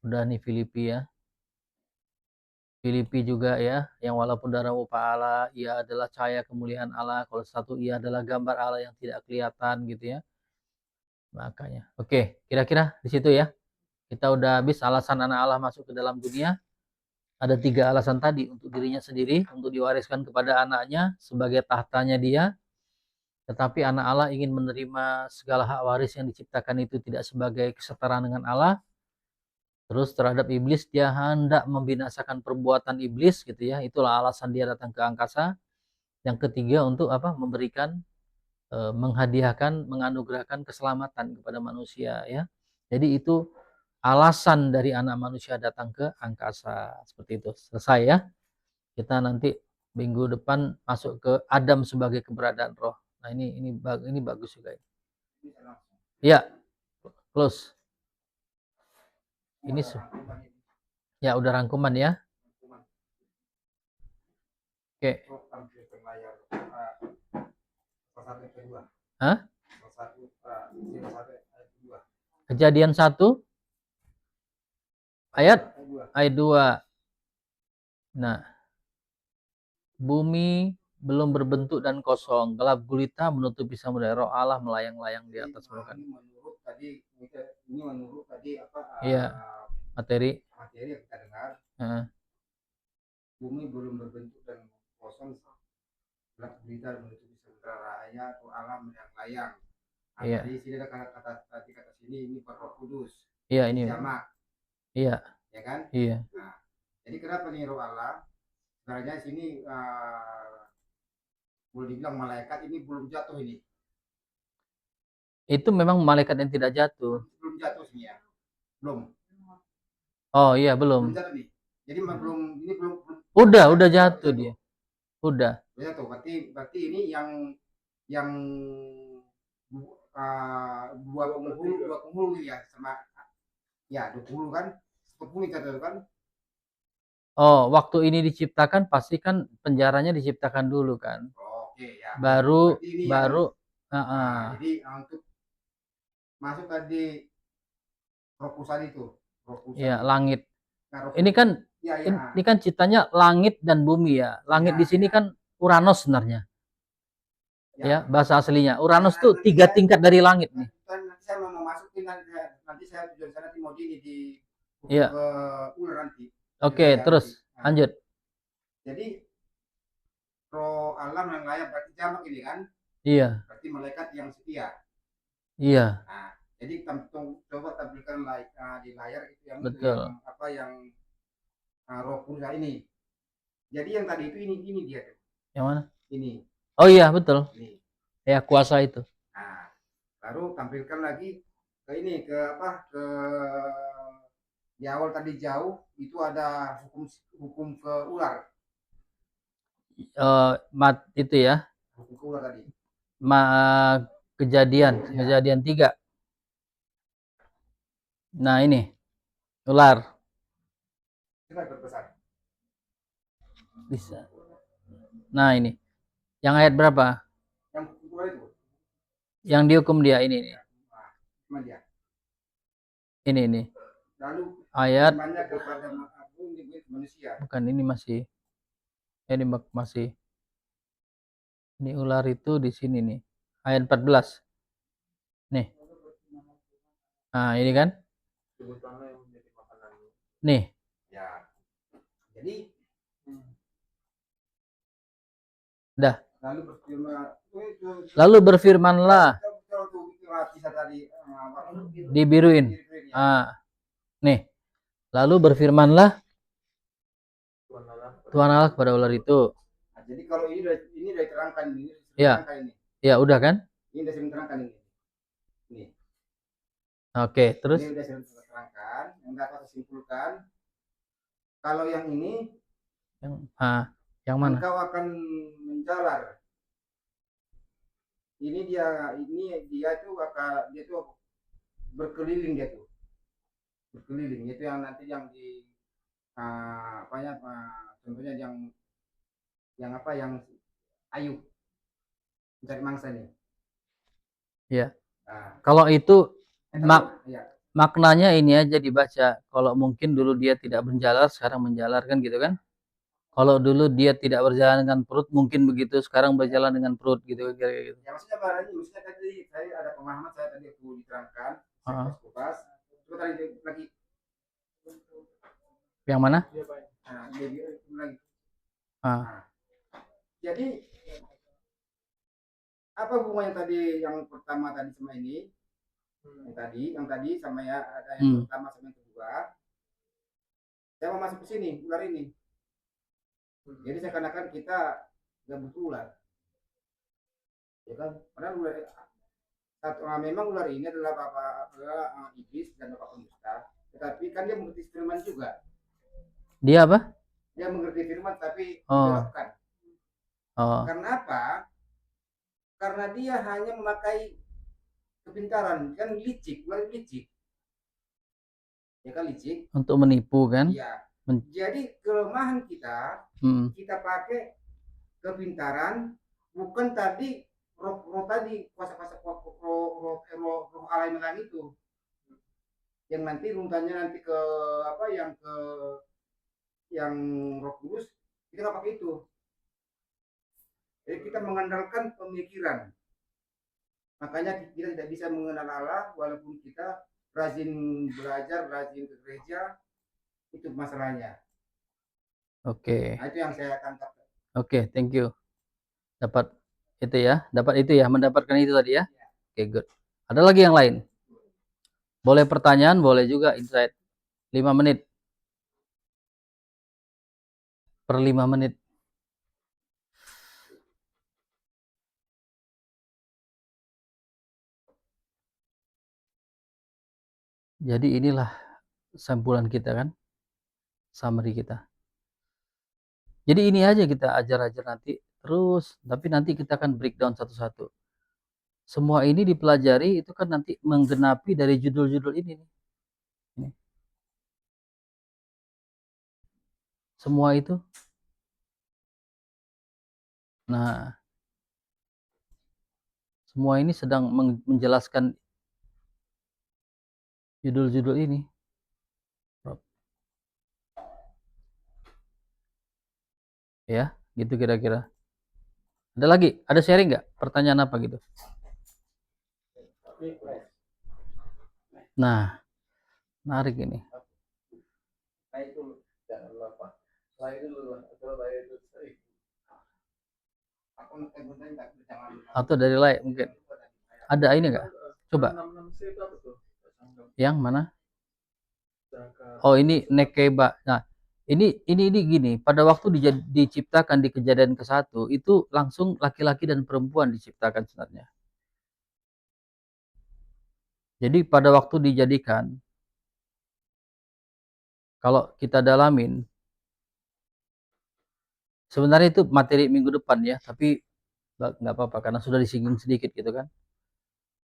Udah nih Filipi ya. Filipi juga ya, yang walaupun darah rupa Allah, ia adalah cahaya kemuliaan Allah. Kalau satu, ia adalah gambar Allah yang tidak kelihatan gitu ya. Makanya. Oke, kira-kira di situ ya. Kita udah habis alasan anak Allah masuk ke dalam dunia. Ada 3 alasan tadi, untuk dirinya sendiri, untuk diwariskan kepada anaknya sebagai tahtanya dia. Tetapi anak Allah ingin menerima segala hak waris yang diciptakan itu tidak sebagai kesetaraan dengan Allah. Terus terhadap iblis, dia hendak membinasakan perbuatan iblis gitu ya. Itulah alasan dia datang ke angkasa. Yang ketiga untuk apa? Memberikan, menghadiahkan, menganugerahkan keselamatan kepada manusia ya. Jadi itu alasan dari anak manusia datang ke angkasa. Seperti itu. Selesai ya. Kita nanti minggu depan masuk ke Adam sebagai keberadaan roh. Nah, ini bagus juga. Ya, close. Ini ya udah rangkuman ya. Oke. Hah? Kejadian 1 ayat 2. Nah, bumi belum berbentuk dan kosong, gelap gulita menutupi samudera, roh Allah melayang-layang di atas permukaan. Ini menurut tadi apa? Iya, materi yang kita dengar. Bumi belum berbentuk dan kosong, gelap gulita menutupi samudera, raya roh Allah melayang-layang. Iya. Di sini ada kata sini ini Roh Kudus. Iya, ini jamak. Iya. Ya kan? Iya. Nah, jadi kenapa nih roh Allah? Sebenarnya sini boleh dibilang malaikat ini belum jatuh ini. Itu memang malaikat yang tidak jatuh. Belum jatuh sih ya. Belum. Oh iya, belum. Belum jatuh nih. Jadi belum udah jatuh dia. Udah jatuh. Berarti ini yang dua penghulu ya sama ya 20 kan 10 kata kan. Oh, waktu ini diciptakan pasti kan penjaranya diciptakan dulu kan. Oke ya. Baru jadi untuk masuk tadi rokusan itu. Ya, langit. Nah, ini kan ini kan ciptanya langit dan bumi ya. Langit di sini kan Uranus sebenarnya. Ya, bahasa aslinya. Uranus tuh 3 tingkat dari langit nih. Nanti saya mau masukin nanti saya tujuan sana mau di ular nanti. Oke, terus lanjut. Jadi roh alam yang layak berarti jamak ini kan? Iya. Berarti malaikat yang setia. Iya. Nah, jadi coba tampilkan di layar itu yang betul. Itu yang apa yang roh kudus ini. Jadi yang tadi itu ini dia. Yang mana? Ini. Oh iya, betul. Ini. Ya, kuasa itu. Nah, baru tampilkan lagi ke ini ke apa? Ke di awal tadi jauh itu ada hukum ke ular. Itu ya. Hukum ke ular tadi. Kejadian 3. Nah, ini ular. Bisa. Nah, ini. Yang ayat berapa? Yang ular itu. Yang dihukum dia ini. Ini. Lalu ayat kepada manusia. Bukan ini masih. Ini masih. Ini ular itu di sini nih. Ayat 14. Nih. Nah, ini kan? Nih. Ya. Jadi dah. Lalu berfirmanlah. Dibiruin. Nih. Lalu berfirmanlah Tuhan Allah kepada ular itu. Nah, jadi kalau ini udah diterangkan ini. Ya. Ya, udah kan? Ini udah diterangkan ini. Nih. Oke, terus ini udah diterangkan, yang dapat disimpulkan kalau yang ini yang mana? Engkau akan menjalar. Ini dia tuh berkeliling dia tuh. Berkeliling itu yang nanti yang di contohnya yang Ayub mencari mangsa nih. Ya. Nah, kalau itu maknanya ini aja dibaca. Kalau mungkin dulu dia tidak menjalar, sekarang menjalar kan gitu kan? Kalau dulu dia tidak berjalan dengan perut, mungkin begitu. Sekarang berjalan dengan perut gitu. Ya maksudnya tadi saya ada pemahaman saya tadi aku diterangkan. Kupas. Coba tadi lagi. Yang mana? Nah, lagi. Jadi apa hubungannya tadi yang pertama tadi sama ini? Yang tadi sama ya ada yang pertama sama yang kedua. Saya mau masuk ke sini ular ini. Jadi seakan-akan kita nggak butuh ular, ya kan? Padahal memang ular ini adalah iblis dan bapak pendusta. kan dia mengerti firman juga. Dia apa? Dia mengerti firman tapi Oh. belokkan. Oh. Karena apa? Karena dia hanya memakai kepintaran, kan licik, licik. Ya kan licik. Untuk menipu kan? Iya. Jadi kelemahan kita, kita pakai kepintaran, bukan tadi roh tadi kuasa-kuasa roh Allah yang itu. Yang nanti runtanya nanti ke apa yang Roh Kudus, kita nggak pakai itu. Jadi kita mengandalkan pemikiran. Makanya kita tidak bisa mengenal Allah walaupun kita rajin belajar, rajin ke gereja, itu masalahnya. Oke. Nah, itu yang saya tangkap. Oke, thank you. Dapat itu ya, mendapatkan itu tadi ya. Oke, good. Ada lagi yang lain? Boleh pertanyaan, boleh juga insight. 5 menit. Per 5 menit. Jadi inilah sampulan kita kan, summary kita. Jadi ini aja kita ajar-ajar nanti terus, tapi nanti kita akan breakdown satu-satu. Semua ini dipelajari itu kan nanti menggenapi dari judul-judul ini nih. Ini. Semua itu. Nah, semua ini sedang menjelaskan judul-judul ini. Ya, gitu kira-kira. Ada lagi? Ada sharing nggak? Pertanyaan apa gitu? Nah, menarik ini. Atau dari lain mungkin. Ada ini nggak? Coba. Yang mana? Oh, ini nekeba. Nah, ini gini. Pada waktu diciptakan di Kejadian ke-1 itu langsung laki-laki dan perempuan diciptakan sebenarnya. Jadi pada waktu dijadikan, kalau kita dalamin, sebenarnya itu materi minggu depan ya, tapi nggak apa-apa karena sudah disinggung sedikit gitu kan.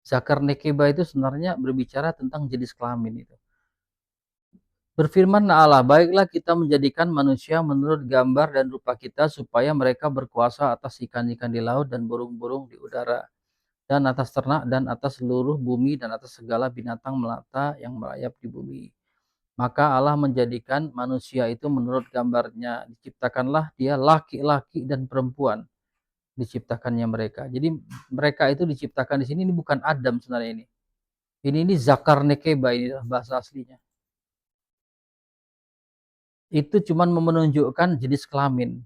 Zakar nekeba itu sebenarnya berbicara tentang jenis kelamin itu. Berfirman Allah, baiklah kita menjadikan manusia menurut gambar dan rupa kita supaya mereka berkuasa atas ikan-ikan di laut dan burung-burung di udara dan atas ternak dan atas seluruh bumi dan atas segala binatang melata yang merayap di bumi. Maka Allah menjadikan manusia itu menurut gambarnya. Diciptakanlah dia laki-laki dan perempuan. Diciptakannya mereka. Jadi mereka itu diciptakan di sini ini bukan Adam sebenarnya ini. Ini zakar nekeba ini bahasa aslinya. Itu cuman menunjukkan jenis kelamin.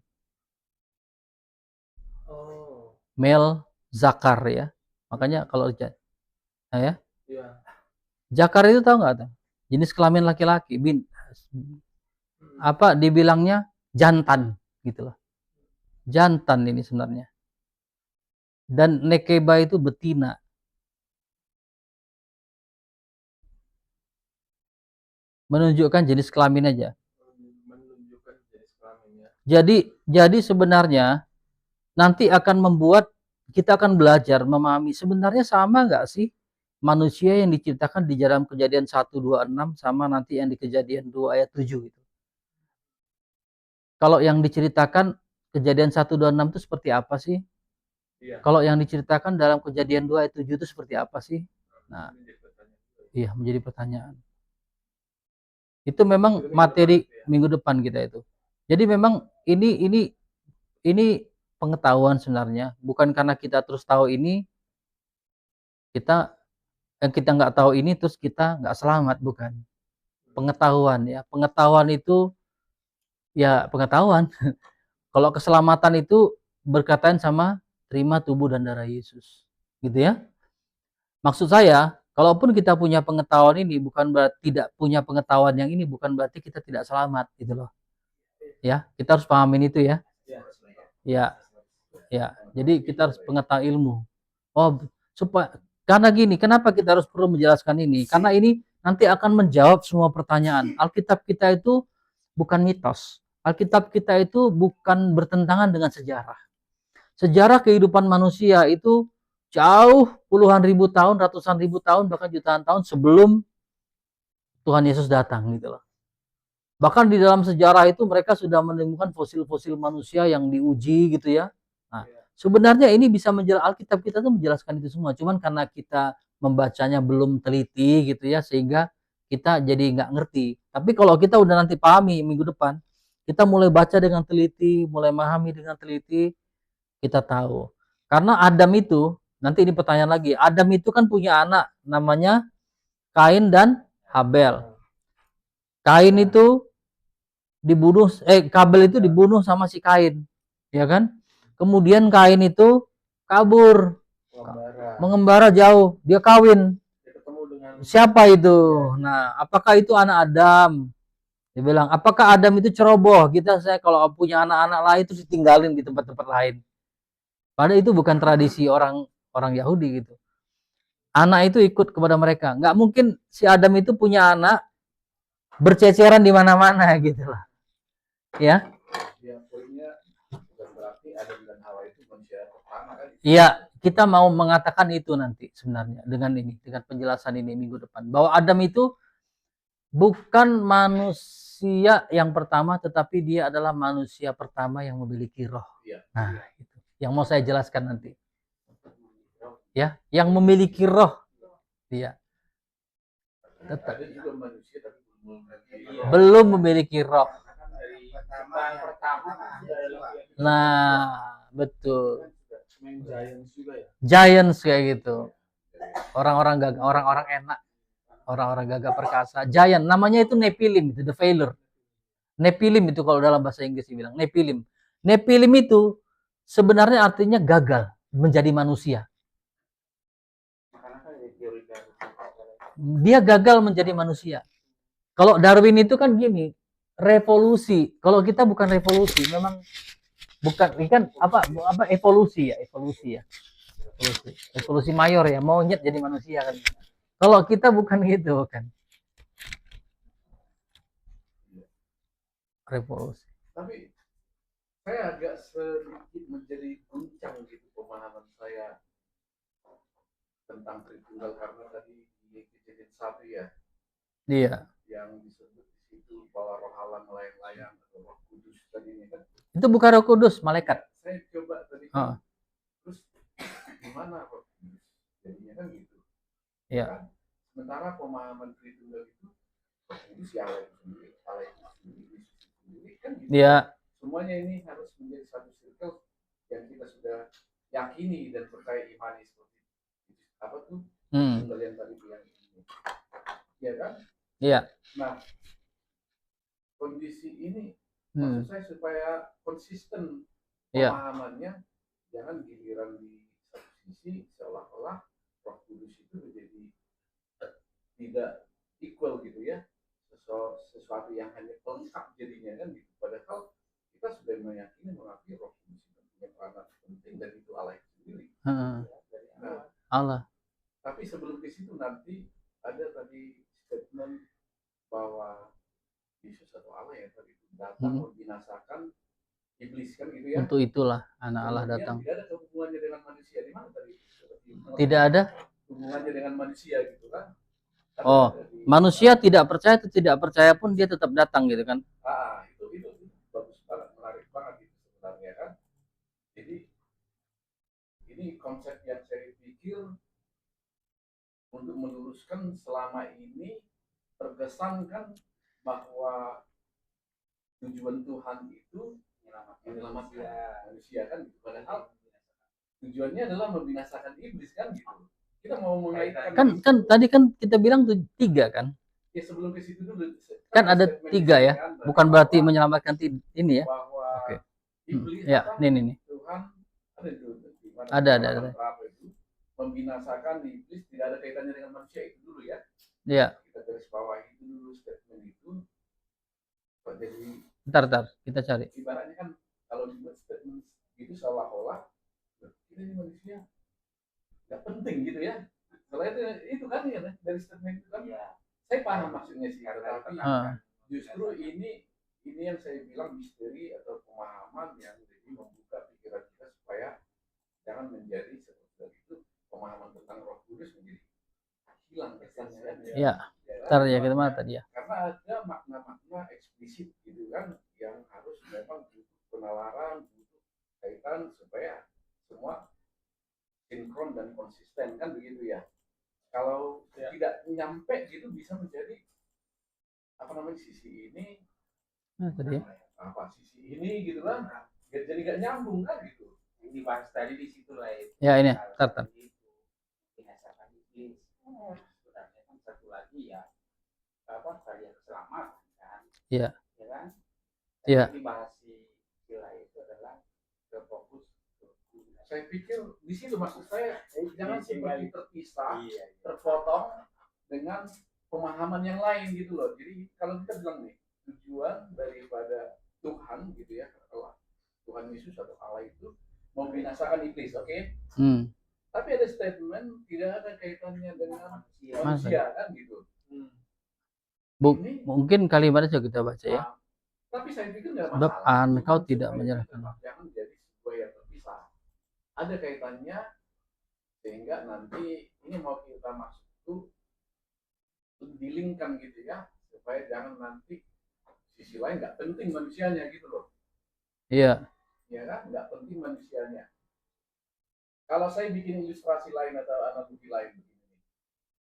Male zakar ya. Makanya kalau ya. Zakar itu tahu nggak? Jenis kelamin laki-laki. Apa dibilangnya jantan gitu loh. Jantan ini sebenarnya. Dan nekeba itu betina. Menunjukkan jenis kelamin aja. Jadi sebenarnya nanti akan membuat kita akan belajar memahami sebenarnya sama nggak sih manusia yang diciptakan di dalam Kejadian 1:26 sama nanti yang di Kejadian 2 ayat 7 gitu. Kalau yang diceritakan Kejadian 1:26 itu seperti apa sih? Iya. Kalau yang diceritakan dalam Kejadian 2 ayat 7 itu seperti apa sih? Nah, iya menjadi pertanyaan. Itu memang materi minggu depan kita itu. Jadi memang ini pengetahuan sebenarnya, bukan karena kita terus tahu ini kita nggak tahu ini terus kita nggak selamat, bukan. Pengetahuan ya, pengetahuan itu ya pengetahuan. Kalau keselamatan itu berkaitan sama terima tubuh dan darah Yesus, gitu ya. Maksud saya, kalaupun kita punya pengetahuan ini bukan berarti tidak punya pengetahuan yang ini bukan berarti kita tidak selamat, gitu loh. Ya, kita harus pahamin itu ya. Ya, ya. Jadi kita harus pengetahuan ilmu. Oh, supaya karena gini, kenapa kita harus perlu menjelaskan ini? Karena ini nanti akan menjawab semua pertanyaan. Alkitab kita itu bukan mitos. Alkitab kita itu bukan bertentangan dengan sejarah. Sejarah kehidupan manusia itu jauh puluhan ribu tahun, ratusan ribu tahun, bahkan jutaan tahun sebelum Tuhan Yesus datang gitu loh. Bahkan di dalam sejarah itu mereka sudah menemukan fosil-fosil manusia yang diuji gitu ya. Nah, sebenarnya ini bisa Alkitab kita tuh menjelaskan itu semua. Cuman karena kita membacanya belum teliti gitu ya, sehingga kita jadi nggak ngerti. Tapi kalau kita udah nanti pahami minggu depan, kita mulai baca dengan teliti, mulai memahami dengan teliti, kita tahu. Karena Adam itu, nanti ini pertanyaan lagi, Adam itu kan punya anak namanya Kain dan Habel. Kain itu dibunuh, Kabel itu dibunuh sama si Kain, ya kan? Kemudian Kain itu kabur, mengembara jauh, dia kawin. Siapa itu? Nah, apakah itu anak Adam? Dia bilang, apakah Adam itu ceroboh? Saya kalau punya anak-anak lain itu ditinggalin di tempat-tempat lain. Padahal itu bukan tradisi orang Yahudi gitu. Anak itu ikut kepada mereka. Nggak mungkin si Adam itu punya anak berceceran di mana-mana gitu lah. Ya. Iya, kita mau mengatakan itu nanti sebenarnya dengan penjelasan ini minggu depan, bahwa Adam itu bukan manusia yang pertama, tetapi dia adalah manusia pertama yang memiliki roh. Nah, itu yang mau saya jelaskan nanti. Ya, yang memiliki roh dia. Tetap. Belum memiliki roh. Nah, betul. Giants kayak gitu. Orang-orang gagah, orang-orang enak, orang-orang gagah perkasa. Giant, namanya itu Nephilim, itu the failure. Nephilim itu kalau dalam bahasa Inggris dibilang Nephilim. Nephilim itu sebenarnya artinya gagal menjadi manusia. Dia gagal menjadi manusia. Kalau Darwin itu kan gini, revolusi. Kalau kita bukan revolusi, memang bukan, ini kan apa evolusi ya. Evolusi mayor ya, monyet jadi manusia kan. Kalau kita bukan gitu kan. Revolusi. Tapi saya agak sedikit menjadi guncang gitu pemahaman saya tentang Tritunggal, karena tadi di Kejadian 1 ya. Iya. Yang disebut di situ bahwa roh Allah melayang-layang atau Roh Kudus tadi ini kan. Itu bukan Roh Kudus, malaikat. Saya coba tadi kan. Terus gimana Roh Kudus? Jadinya kan gitu. Iya. Kan? Sementara pemahaman Tritunggal itu Roh Kudus ya Allah itu sendiri, Allah itu sendiri kan gitu. Iya. Semuanya ini harus menjadi satu circle yang kita sudah yakini dan percaya imani seperti itu. Apa tuh? Kalian tadi bilang ini. Iya kan? Iya. Nah, kondisi ini maksud saya supaya konsisten pemahamannya, jangan giliran di satu sisi seolah-olah Roh Kudus itu menjadi tidak equal gitu ya, sesuatu yang hanya pelengkap jadinya kan gitu. Padahal kita sudah meyakini mengakui Roh Kudus itu punya peranan penting dan itu Allah itu sendiri. Nah, Allah. Tapi sebelum ke situ nanti ada tadi statement bahwa Yesus atau Allah ya tadi datang membinasakan iblis kan gitu ya. Untuk itulah anak Allah datang. Tidak ada hubungannya dengan manusia, di mana tadi? Tidak ada hubungannya dengan manusia gitu kan. Manusia tidak percaya atau tidak percaya pun dia tetap datang gitu kan. Itu bagus banget, menarik banget itu sebenarnya kan. Jadi ini konsep yang saya pikir untuk meluruskan selama ini terkesan kan bahwa tujuan Tuhan itu menyelamatkan manusia kan gitu. Padahal tujuannya adalah membinasakan iblis kan gitu. Kita mau mengaitkan kan tadi kan kita bilang 3 kan. Ya sebelum ke situ dulu. Kan ada 3 ya. Bukan berarti menyelamatkan ini ya. Oke. Ya, ini. Tuhan ada. Membinasakan iblis tidak ada kaitannya dengan manusia itu dulu ya. Iya. Kita garis bawahi dulu statement itu. Jadi Bentar, kita cari. Ibaratnya kan kalau dibuat statement itu seolah-olah kita ini manusia nggak penting gitu ya. Kalau itu kan ya dari statement itu kan Saya paham maksudnya sih, tetapi justru ini yang saya bilang misteri atau pemahaman yang jadi membuka pikiran kita supaya jangan menjadi seperti itu, pemahaman tentang Roh Kudus menjadi hilang kesannya. Ya, ntar ya kita mana tadi ya? Karena ada makna-makna eksplisit gitu kan, yang harus memang butuh penalaran, butuh kaitan supaya semua sinkron dan konsisten kan begitu ya. Kalau tidak nyampe gitu bisa menjadi apa namanya sisi ini tadi ya? apa sisi ini gitu kan, jadi nggak nyambung kan gitu. Yang dibahas tadi di situ lah ya ini tar. Binasakan iblis. Sebenarnya kan satu lagi ya apa kalian keselamatan kan. Iya. Ya kan? Iya. Dibahas si sila itu adalah fokus. Saya pikir di situ maksud saya jangan seperti terpisah, terpotong dengan pemahaman yang lain gitu loh. Jadi kalau kita bilang nih tujuan daripada Tuhan gitu ya, kalau Tuhan Yesus atau Allah itu membinasakan iblis, oke? Tapi ada statement tidak ada kaitannya dengan manusia kan gitu. Mungkin kalimatnya juga kita baca ya. Tapi saya pikir nggak masalah. Sebab engkau tidak menyerahkan. Jangan jadi sebuah yang terpisah. Ada kaitannya sehingga nanti ini mau kita masuk itu dilingkan gitu ya, supaya jangan nanti sisi lain nggak penting manusianya gitu loh. Iya. Ya kan, nggak penting manusianya. Kalau saya bikin ilustrasi lain atau analogi lain begini,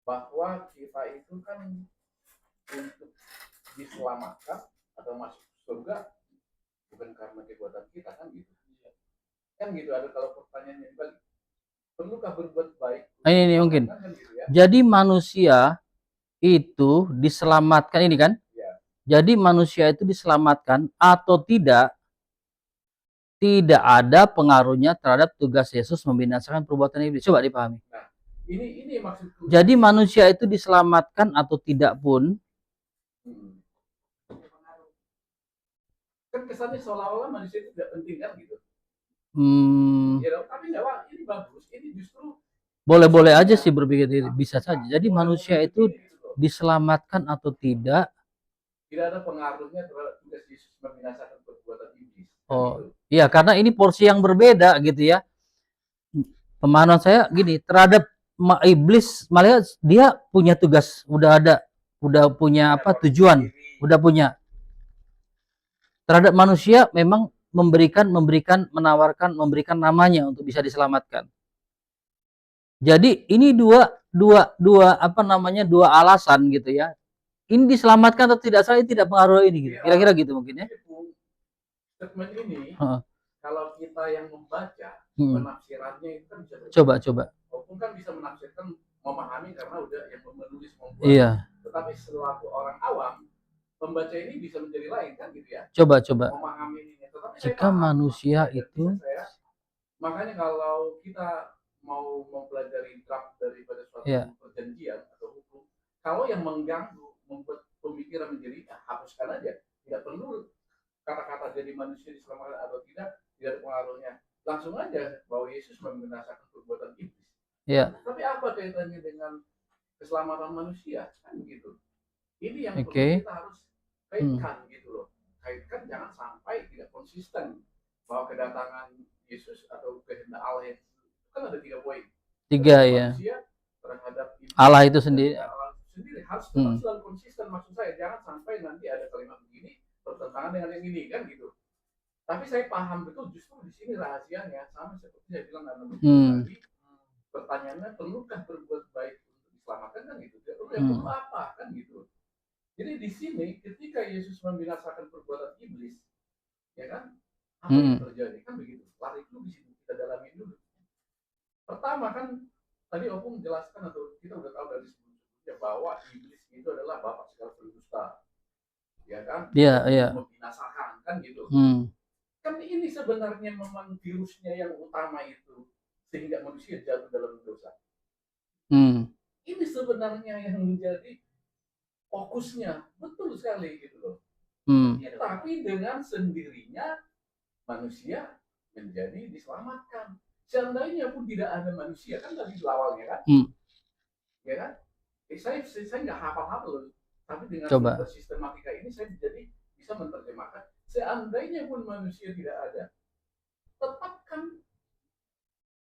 bahwa kita itu kan untuk diselamatkan atau masuk surga bukan karena kekuatan kita kan gitu. Kan gitu, ada kalau pertanyaannya dibalik, perlukah berbuat baik? Ini mungkin. Kan gitu ya? Jadi manusia itu diselamatkan ini kan? Ya. Jadi manusia itu diselamatkan atau tidak ada pengaruhnya terhadap tugas Yesus membinasakan perbuatan iblis. Coba dipahami. Nah, ini maksudku. Jadi manusia itu diselamatkan atau tidak pun kan kesannya seolah-olah manusia itu tidak penting kan gitu. Ya, tapi enggak, ini bagus. Ini justru boleh-boleh aja sih berpikir bisa saja. Jadi manusia itu diselamatkan atau tidak ada pengaruhnya terhadap tugas Yesus membinasakan perbuatan iblis. Oh, iya karena ini porsi yang berbeda gitu ya. Pemahaman saya gini, terhadap iblis malah dia punya tugas, udah punya apa tujuan, udah punya. Terhadap manusia memang menawarkan, memberikan namanya untuk bisa diselamatkan. Jadi ini dua apa namanya dua alasan gitu ya. Ini diselamatkan atau tidak, saya tidak pengaruh ini gitu. Kira-kira gitu mungkin ya. Statement ini kalau kita yang membaca penafsirannya itu kan bisa coba. Walaupun kan bisa menafsirkan memahami karena udah yang menulis membuat. Iya. Tetapi selaku orang awam membaca ini bisa menjadi lain kan gitu ya. Coba. Memahami ini. Tetapi jika manusia itu makanya kalau kita mau mempelajari draft daripada suatu perjanjian atau hukum, kalau yang mengganggu membuat pemikiran menjadi hapuskan aja, tidak perlu kata-kata jadi manusia diselamatkan atau tidak ada pengaruhnya, langsung aja bahwa Yesus membinasakan perbuatan iblis. Iya. Tapi apa kaitannya dengan keselamatan manusia kan gitu? Ini yang perlu kita harus kaitkan gitu loh. Kaitkan jangan sampai tidak konsisten bahwa kedatangan Yesus atau kehendak Allah itu kan ada 3 poin. 3 ya. Terhadap Allah itu sendiri. Allah sendiri harus tetap selalu konsisten, maksud saya jangan sampai nanti ada kalimat begini bertentangan dengan yang ini kan gitu. Tapi saya paham betul justru di sini rahasianya sama seperti saya bilang tadi. Pertanyaannya perlukah berbuat baik untuk diselamatkan kan gitu. Perlu apa kan gitu. Jadi di sini ketika Yesus membinasakan perbuatan iblis, ya kan? Apa yang terjadi kan begitu. Lari dulu di sini kita dalami dulu. Pertama kan tadi Opung jelaskan atau kita udah tahu dari sebelumnya bahwa iblis itu adalah bapak segala pendusta, ya kan? Iya. Membinasakan kan gitu. Kan ini sebenarnya memang virusnya yang utama itu sehingga manusia jatuh dalam dosa. Ini sebenarnya yang menjadi fokusnya, betul sekali gitu loh. Tapi dengan sendirinya manusia menjadi diselamatkan. Seandainya pun tidak ada manusia kan tadi di awalnya kan, ya kan? Saya nggak hafal-hafal loh, tapi dengan Coba. sistematika ini saya jadi bisa menerjemahkan. Seandainya pun manusia tidak ada, tetap kan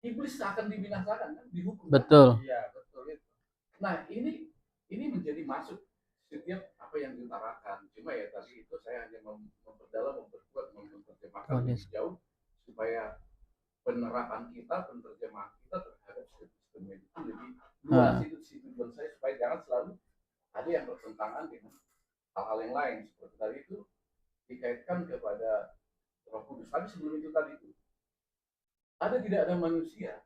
iblis akan dibinasakan, kan, dihukum. Betul. Iya, betul itu. Nah, ini menjadi masuk setiap apa yang diutarakan. Cuma ya tadi itu saya hanya memperdalam, memperkuat, menerjemahkan lebih jauh supaya penerapan kita, penerjemahan kita terhadap sistem itu lebih luas. Itu tujuan saya supaya jangan selalu ada yang bertentangan dengan hal-hal yang lain. Seperti tadi itu dikaitkan kepada Roh Kudus. Tapi sebelum itu tadi itu ada tidak ada manusia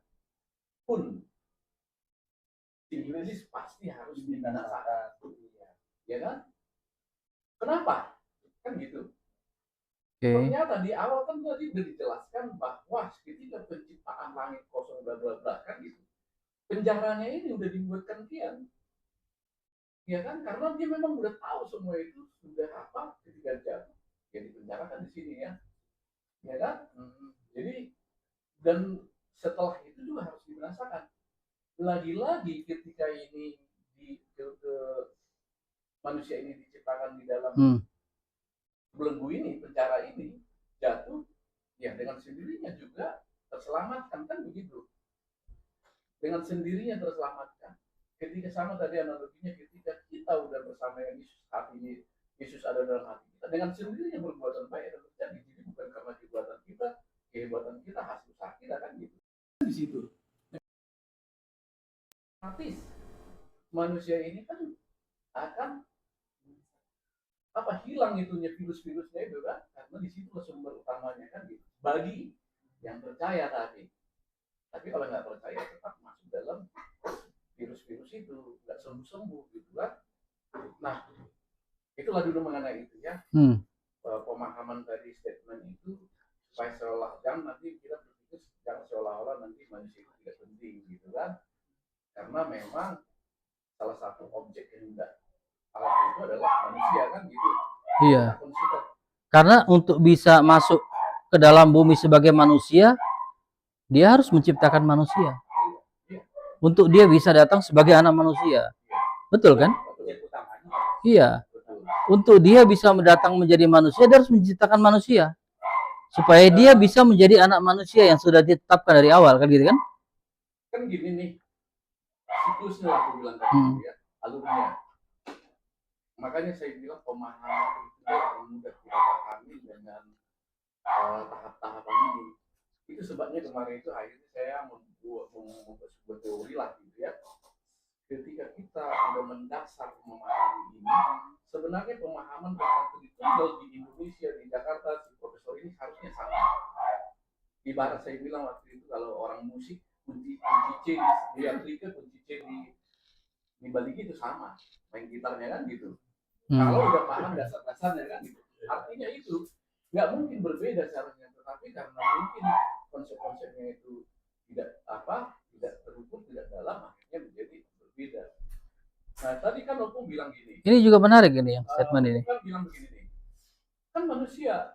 pun iblis pasti harus dibinasakan, ya kan? Kenapa? Kan gitu. Ternyata di awal kan tadi sudah dijelaskan bahwa ketika penciptaan langit kosong bla bla bla kan gitu. Penjaranya ini udah dibuatkan Kian, ya kan? Karena dia memang udah tahu semua itu sudah apa ketika jatuh, ya dipenjarakan di sini ya, ya kan? Jadi dan setelah itu juga harus dibinasakan. Lagi-lagi ketika ini ke manusia ini diciptakan di dalam belenggu ini, penjara ini jatuh, ya dengan sendirinya juga terselamatkan, kan begitu. Dengan sendirinya terselamatkan. Ketika sama tadi analoginya, ketika kita udah bersama dengan Yesus, hati ini Yesus ada dalam hati kita, dengan sendirinya perbuatan baik akan terjadi. Jadi bukan karena kehebatan kita hasil usaha kita, kan gitu. Di situ. Artis manusia ini kan akan hilang itunya virus-virusnya itu kan, karena di situ sumber utamanya kan gitu. Bagi yang percaya tadi, tapi kalau nggak percaya tetap masuk dalam virus-virus itu, nggak sembuh-sembuh gitu kan. Nah, itulah dulu mengenai itu ya. Pemahaman dari statement itu supaya seolah jangan nanti kita berpikir jangan seolah-olah nanti manusia itu tidak penting gitu kan, karena memang salah satu objek kehendak Allah itu adalah manusia kan gitu. Iya. Karena untuk bisa masuk ke dalam bumi sebagai manusia, dia harus menciptakan manusia. Untuk dia bisa datang sebagai anak manusia. Betul kan? Iya. Untuk dia bisa datang menjadi manusia, dia harus menciptakan manusia. Supaya dia bisa menjadi anak manusia yang sudah ditetapkan dari awal, kan gitu kan? Kan gini nih, siklusnya aku bilang tadi ya, alurnya. Makanya saya bilang pemahaman itu yang mudah kita pahami dengan tahap-tahapan ini. Itu sebabnya kemarin itu akhirnya saya membuat sebuah teori lah gitu ya. Ketika kita sudah mendasar memahami ini, sebenarnya pemahaman tentang Tritunggal di Indonesia, di Jakarta, si profesor ini harusnya sama. Ibarat saya bilang waktu itu kalau orang musik kunci C di Amerika, kunci C di Bali itu sama, main gitarnya kan gitu. Kalau udah paham dasar-dasarnya kan gitu. Artinya itu nggak mungkin berbeda caranya, tetapi karena mungkin konsep-konsepnya itu tidak terukur, tidak dalam, akhirnya menjadi berbeda. Nah tadi kan Opung bilang gini. Ini juga menarik ini yang statement ini. Kan bilang begini nih, kan manusia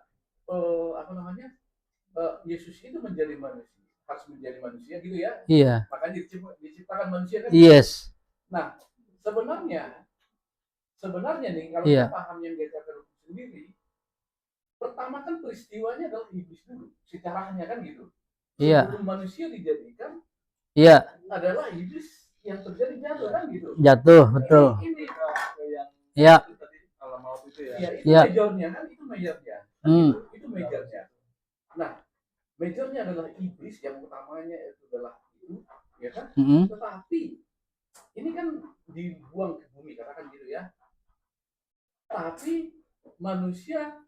Yesus itu menjadi manusia, harus menjadi manusia gitu ya. Iya. Makanya diciptakan manusia kan. Yes. Nah sebenarnya nih kalau kita paham yang dia katakan sendiri, pertama kan peristiwanya adalah iblis dulu, secaranya kan gitu. Sebelum manusia dijadikan, adalah iblis yang terjadi jatuh kan gitu. Jatuh, betul. Ini yang kalau mau itu ya. Itu majornya kan, itu majornya. Itu majornya. Nah, majornya adalah iblis, yang utamanya itu adalah itu, ya kan? Tetapi ini kan dibuang ke bumi, katakan gitu ya. Tapi manusia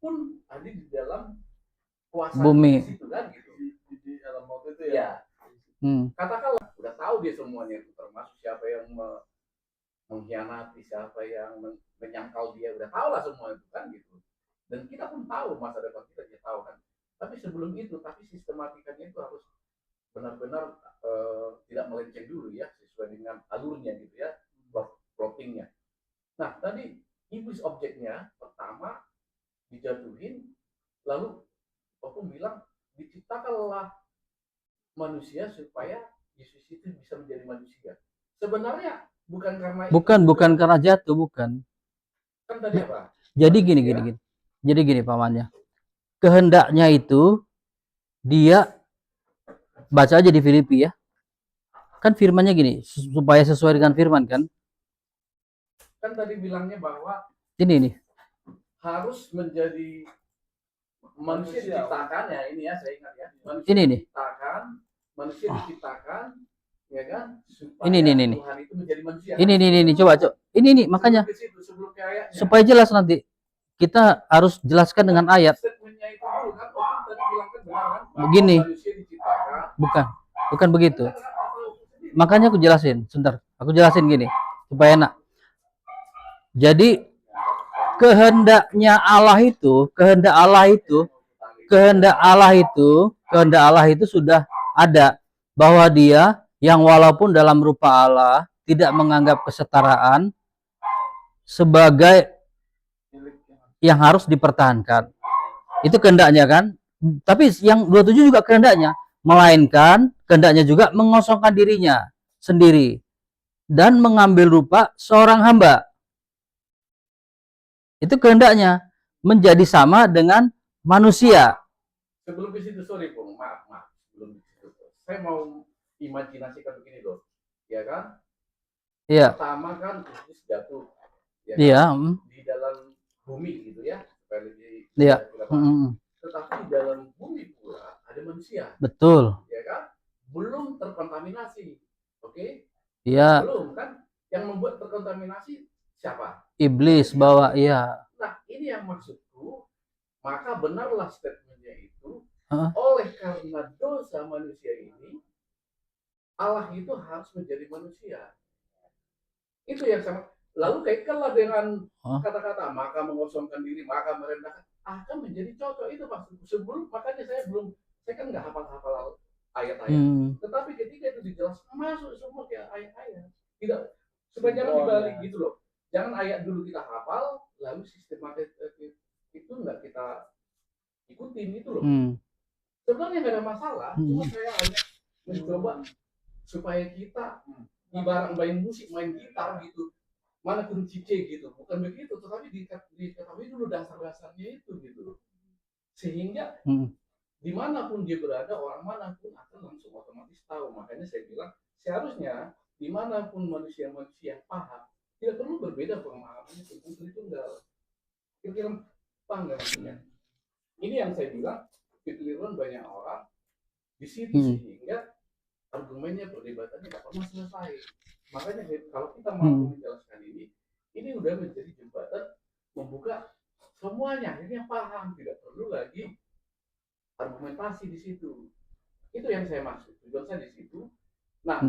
pun ada di dalam kuasa bumi itu kan gitu. Di dalam maut itu ya. Katakanlah udah tahu dia semuanya itu, termasuk siapa yang mengkhianati, siapa yang menyangkal dia, udah tahu lah semua itu kan gitu. Dan kita pun tahu masa depan kita, dia tahu kan. Tapi sebelum itu, tapi sistematikanya itu harus benar-benar tidak melenceng dulu ya, sesuai dengan alurnya gitu ya, plottingnya. Nah tadi iblis objeknya pertama dijatuhin, lalu aku bilang diciptakanlah manusia supaya Yesus itu bisa menjadi manusia. Sebenarnya bukan karena bukan karena jatuh, bukan. Kan tadi apa? Jadi gini. Jadi gini pamannya. Kehendaknya itu dia baca aja di Filipi ya. Kan firmannya gini, supaya sesuai dengan firman kan. Kan tadi bilangnya bahwa ini nih harus menjadi manusia diciptakan ya, ini ya saya ingat ya. Manusia ini diciptakan, manusia diciptakan ya kan, supaya ini Tuhan itu menjadi manusia. ini coba ini makanya sebelum ke ayatnya, supaya jelas nanti kita harus jelaskan dengan ayat. Statementnya itu dulu kan, tadi bilang kan benar kan, begini manusia diciptakan, bukan begitu. Makanya aku jelasin, sebentar. Aku jelasin gini supaya enak. Jadi kehendak Allah itu sudah ada, bahwa dia yang walaupun dalam rupa Allah tidak menganggap kesetaraan sebagai yang harus dipertahankan. Itu kehendaknya kan? Tapi yang 27 juga kehendaknya, melainkan kehendaknya juga mengosongkan dirinya sendiri dan mengambil rupa seorang hamba. Itu kehendaknya menjadi sama dengan manusia. Sebelum ke situ, sorry Bung, maaf, sebelum ke situ. Saya mau imajinasikan begini loh, ya kan? Iya. Pertama kan Yesus jatuh, ya kan? Iya. Di dalam bumi gitu ya, iya. Tetapi di dalam bumi pula ada manusia. Betul. Ya kan? Belum terkontaminasi, oke? Iya. Belum kan? Yang membuat terkontaminasi siapa? Iblis bawa, iya. Nah, ini yang maksudku, maka benarlah statementnya itu, oleh karena dosa manusia ini, Allah itu harus menjadi manusia. Itu yang sama. Lalu kaitkanlah dengan kata-kata, maka mengosongkan diri, maka merendahkan, akan menjadi cocok. Itu maksudku. Sebelum, makanya saya kan nggak hafal-hafal ayat-ayat. Tetapi ketika itu dijelaskan, masuk semua ke ayat-ayat. Tidak, sebenarnya dibalik gitu loh. Jangan ayat dulu kita hafal, lalu sistematis itu nggak kita ikutin gitu loh. Sebenarnya nggak ada masalah, cuma saya hanya mencoba supaya kita ibarat main musik, main gitar gitu, mana kunci C gitu, bukan begitu, tetapi diketahui dulu dasar-dasarnya itu gitu, sehingga dimanapun dia berada, orang manapun akan langsung otomatis tahu. Makanya saya bilang seharusnya dimanapun manusia-manusia paham, tidak perlu berbeda pemahamannya tentang Tritunggal. Kira-kira paham nggak maksudnya? Ini yang saya bilang, kekeliruan banyak orang di situ, sehingga argumennya, perdebatannya nggak pernah selesai. Makanya kalau kita mau menjelaskan ini udah menjadi jembatan membuka semuanya, ini yang paham, tidak perlu lagi argumentasi di situ. Itu yang saya maksud, tujuan saya di situ. Nah,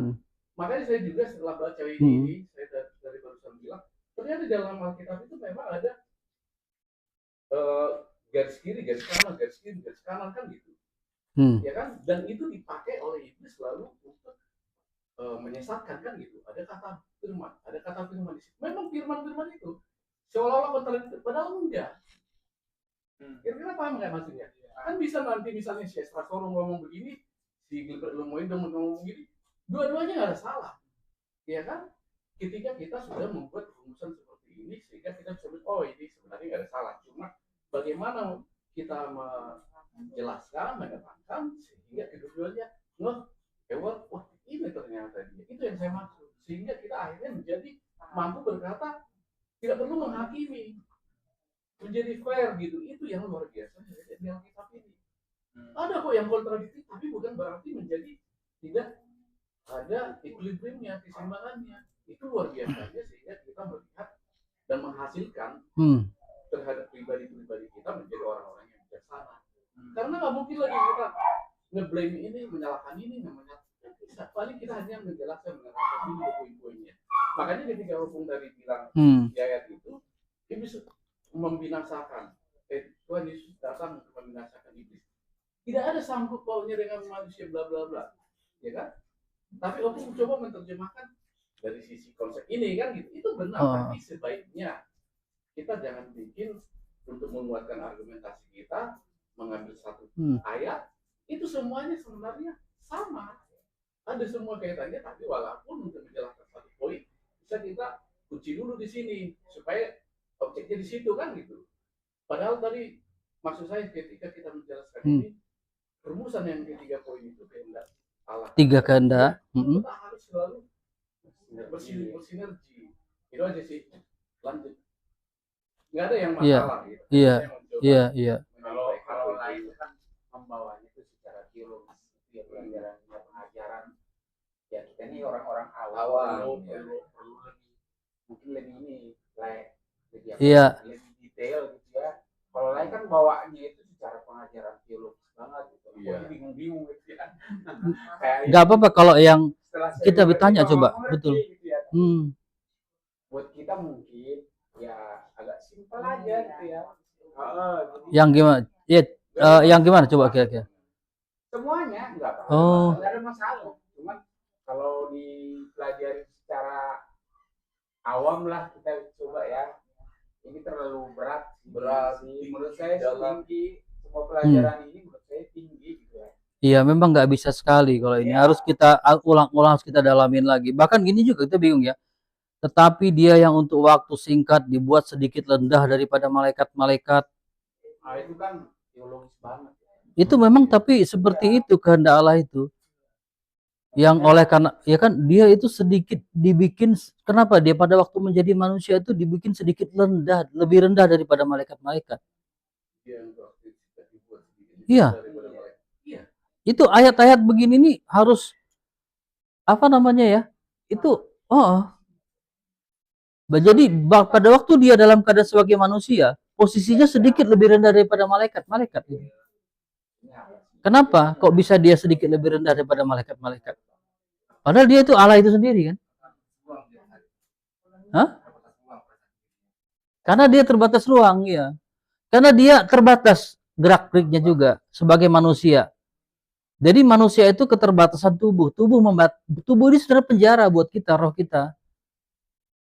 makanya saya juga setelah baca ini, saya dari barusan bilang, ternyata dalam Alkitab itu memang ada garis kiri, garis kanan, garis kiri, garis kanan kan gitu. Ya kan? Dan itu dipakai oleh iblis lalu untuk menyesatkan kan gitu. Ada kata firman di situ. Memang firman itu seolah-olah kontradiktif, padahal enggak. Kira-kira paham nggak maksudnya? Kan bisa nanti misalnya si Esra Soro ngomong begini, si Gilbert Lemoyne ngomong begini, dua-duanya nggak ada salah, ya kan? Ketika kita sudah membuat rumusan seperti ini, sehingga kita bisa oh ini sebenarnya nggak ada salah, cuma bagaimana kita menjelaskan, menerangkan, sehingga kedua-duanya wah ini ternyata dia. Itu yang saya maksud, sehingga kita akhirnya menjadi mampu berkata, tidak perlu menghakimi, menjadi fair gitu. Itu yang luar biasa di Alkitab ini. Ada kok yang kontradiktif, tapi bukan berarti menjadi tidak ada equilibriumnya, keseimbangannya. Itu luar biasanya, sehingga kita melihat dan menghasilkan terhadap pribadi-pribadi kita menjadi orang-orang yang bijaksana. Karena nggak mungkin lagi kita nge-blame ini, menyalahkan ini, bisa. Paling kita hanya menjelaskan ini poin-poinnya. Makanya ketika Opung tadi bilang di ayat itu, iblis membinasakan. Tuhan Yesus datang untuk membinasakan iblis. Tidak ada sangkut pautnya dengan manusia bla bla bla, ya kan? Tapi Opung coba menerjemahkan dari sisi konsep ini kan gitu. Itu benar, tapi sebaiknya kita jangan bikin untuk menguatkan argumentasi kita mengambil satu ayat itu semuanya sebenarnya sama, ada semua kaitannya, tapi walaupun untuk menjelaskan satu poin bisa kita kunci dulu di sini supaya objeknya di situ kan gitu. Padahal tadi maksud saya ketika kita menjelaskan ini rumusan yang ketiga poin itu kehendak Allah. Tiga kehendak. Kita harus selalu bersinergi. Itu aja sih. Lanjut. Nggak ada yang masalah. Gitu. Iya. Kalau lain kan membawanya itu secara teologis, ya pelajarannya pengajaran. Ya kita ini orang-orang awam. Mungkin lebih ini, lebih detail gitu ya. Kalau lain kan bawaannya itu secara pengajaran teologis banget gitu. Iya. Bingung-bingung gitu ya. Gak apa-apa kalau yang kita bertanya coba, betul. Gitu ya. Buat kita mungkin ya agak simpel aja gitu ya. Yang gimana? Yang gimana coba kira-kira? Semuanya enggak apa-apa. Oh. Enggak ada masalah. Cuman kalau dipelajari secara awam lah kita coba ya. Ini terlalu berat sih. Menurut saya tinggi. Semua pelajaran ini menurut saya tinggi gitu ya. Iya, memang nggak bisa sekali kalau ini harus kita ulang-ulang, harus kita dalamin lagi. Bahkan gini juga kita bingung ya. Tetapi dia yang untuk waktu singkat dibuat sedikit rendah daripada malaikat-malaikat. Nah, itu kan teologis banget. Itu memang tapi seperti itu kehendak Allah itu. Yang oleh karena ya kan dia itu sedikit dibikin, kenapa dia pada waktu menjadi manusia itu dibikin sedikit rendah, lebih rendah daripada malaikat-malaikat. Iya. Itu ayat-ayat begini nih harus apa namanya ya? Itu jadi pada waktu dia dalam keadaan sebagai manusia, posisinya sedikit lebih rendah daripada malaikat-malaikat ini. Kenapa? Kok bisa dia sedikit lebih rendah daripada malaikat-malaikat? Padahal dia itu Allah itu sendiri kan? Hah? Karena dia terbatas ruang, ya. Karena dia terbatas gerak-geriknya juga sebagai manusia. Jadi manusia itu keterbatasan tubuh. Tubuh ini sebenarnya penjara buat kita, roh kita.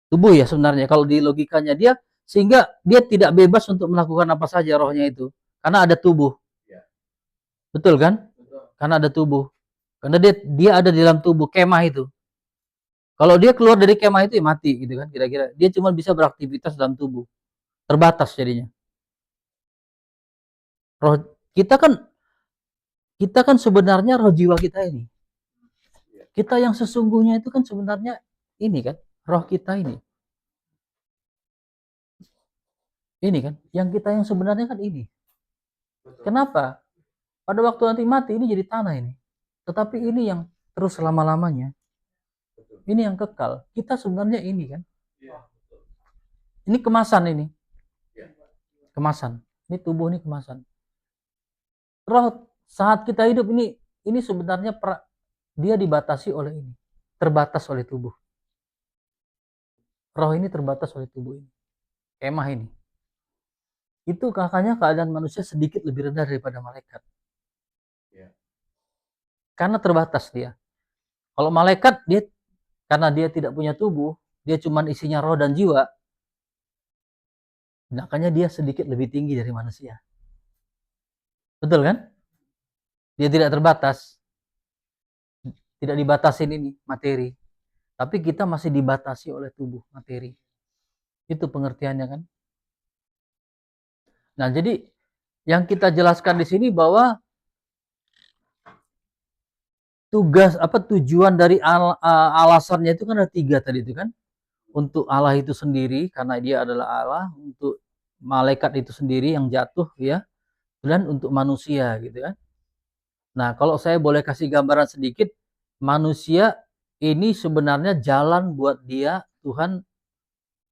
Tubuh ya sebenarnya kalau di logikanya dia, sehingga dia tidak bebas untuk melakukan apa saja rohnya itu. Karena ada tubuh. Betul kan? Karena ada tubuh. Karena dia ada di dalam tubuh kemah itu. Kalau dia keluar dari kemah itu ya mati gitu kan kira-kira. Dia cuma bisa beraktivitas dalam tubuh. Terbatas jadinya. Roh kita kan sebenarnya roh jiwa kita ini. Kita yang sesungguhnya itu kan sebenarnya ini kan, roh kita ini. Ini kan, yang kita yang sebenarnya kan ini. Kenapa? Pada waktu nanti mati ini jadi tanah ini. Tetapi ini yang terus selama-lamanya. Ini yang kekal. Kita sebenarnya ini kan. Ini kemasan ini. Kemasan. Ini tubuh ini kemasan. Roh saat kita hidup ini sebenarnya dia dibatasi oleh ini. Terbatas oleh tubuh. Roh ini terbatas oleh tubuh ini. Kemah ini. Itu kakaknya keadaan manusia sedikit lebih rendah daripada malaikat. Karena terbatas dia. Kalau malaikat karena dia tidak punya tubuh, dia cuma isinya roh dan jiwa. Makanya dia sedikit lebih tinggi dari manusia. Betul kan? Dia tidak terbatas. Tidak dibatasin ini materi. Tapi kita masih dibatasi oleh tubuh materi. Itu pengertiannya kan? Nah, jadi yang kita jelaskan di sini bahwa tujuan dari alasannya itu kan ada 3 tadi itu kan. Untuk Allah itu sendiri karena dia adalah Allah, untuk malaikat itu sendiri yang jatuh ya, dan untuk manusia gitu kan. Nah, kalau saya boleh kasih gambaran sedikit, manusia ini sebenarnya jalan buat dia Tuhan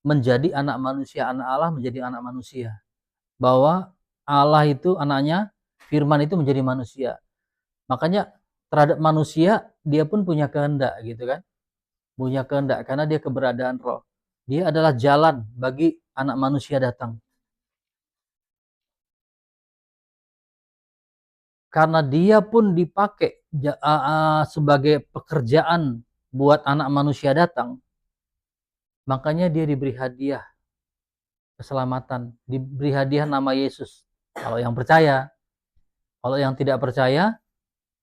menjadi anak manusia, anak Allah menjadi anak manusia. Bahwa Allah itu anaknya, firman itu menjadi manusia. Makanya terhadap manusia dia pun punya kehendak gitu kan. Punya kehendak karena dia keberadaan roh. Dia adalah jalan bagi anak manusia datang. Karena dia pun dipakai sebagai pekerjaan buat anak manusia datang. Makanya dia diberi hadiah keselamatan, diberi hadiah nama Yesus. Kalau yang percaya, kalau yang tidak percaya,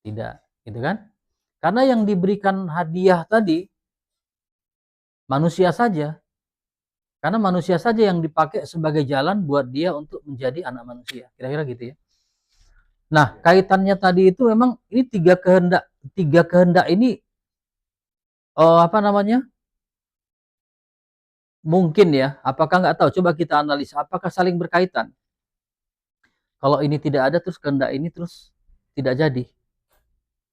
tidak, gitu kan? Karena yang diberikan hadiah tadi Manusia saja. Karena manusia saja yang dipakai sebagai jalan buat dia untuk menjadi anak manusia. Kira-kira gitu ya. Nah, kaitannya tadi itu memang ini tiga kehendak ini apa namanya? Mungkin ya, apakah nggak tahu? Coba kita analisa apakah saling berkaitan. Kalau ini tidak ada terus kehendak ini terus tidak jadi.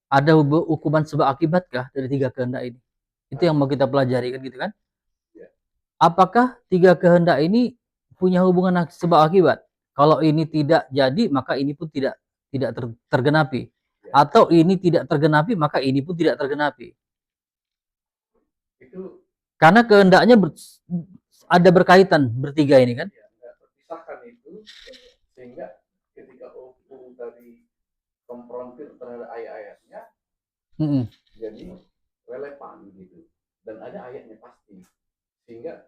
Ada hukuman sebab akibatkah dari tiga kehendak ini? Itu yang mau kita pelajari kan gitu kan? Apakah tiga kehendak ini punya hubungan sebab akibat? Kalau ini tidak jadi, maka ini pun tidak tergenapi. Atau ini tidak tergenapi, maka ini pun tidak tergenapi. Itu karena kehendaknya ada berkaitan bertiga ini kan? Ya, terpisahkan itu sehingga ketika tadi konfrontir terhadap ayat-ayatnya, jadi relevan gitu. Dan ada ayatnya pasti. Sehingga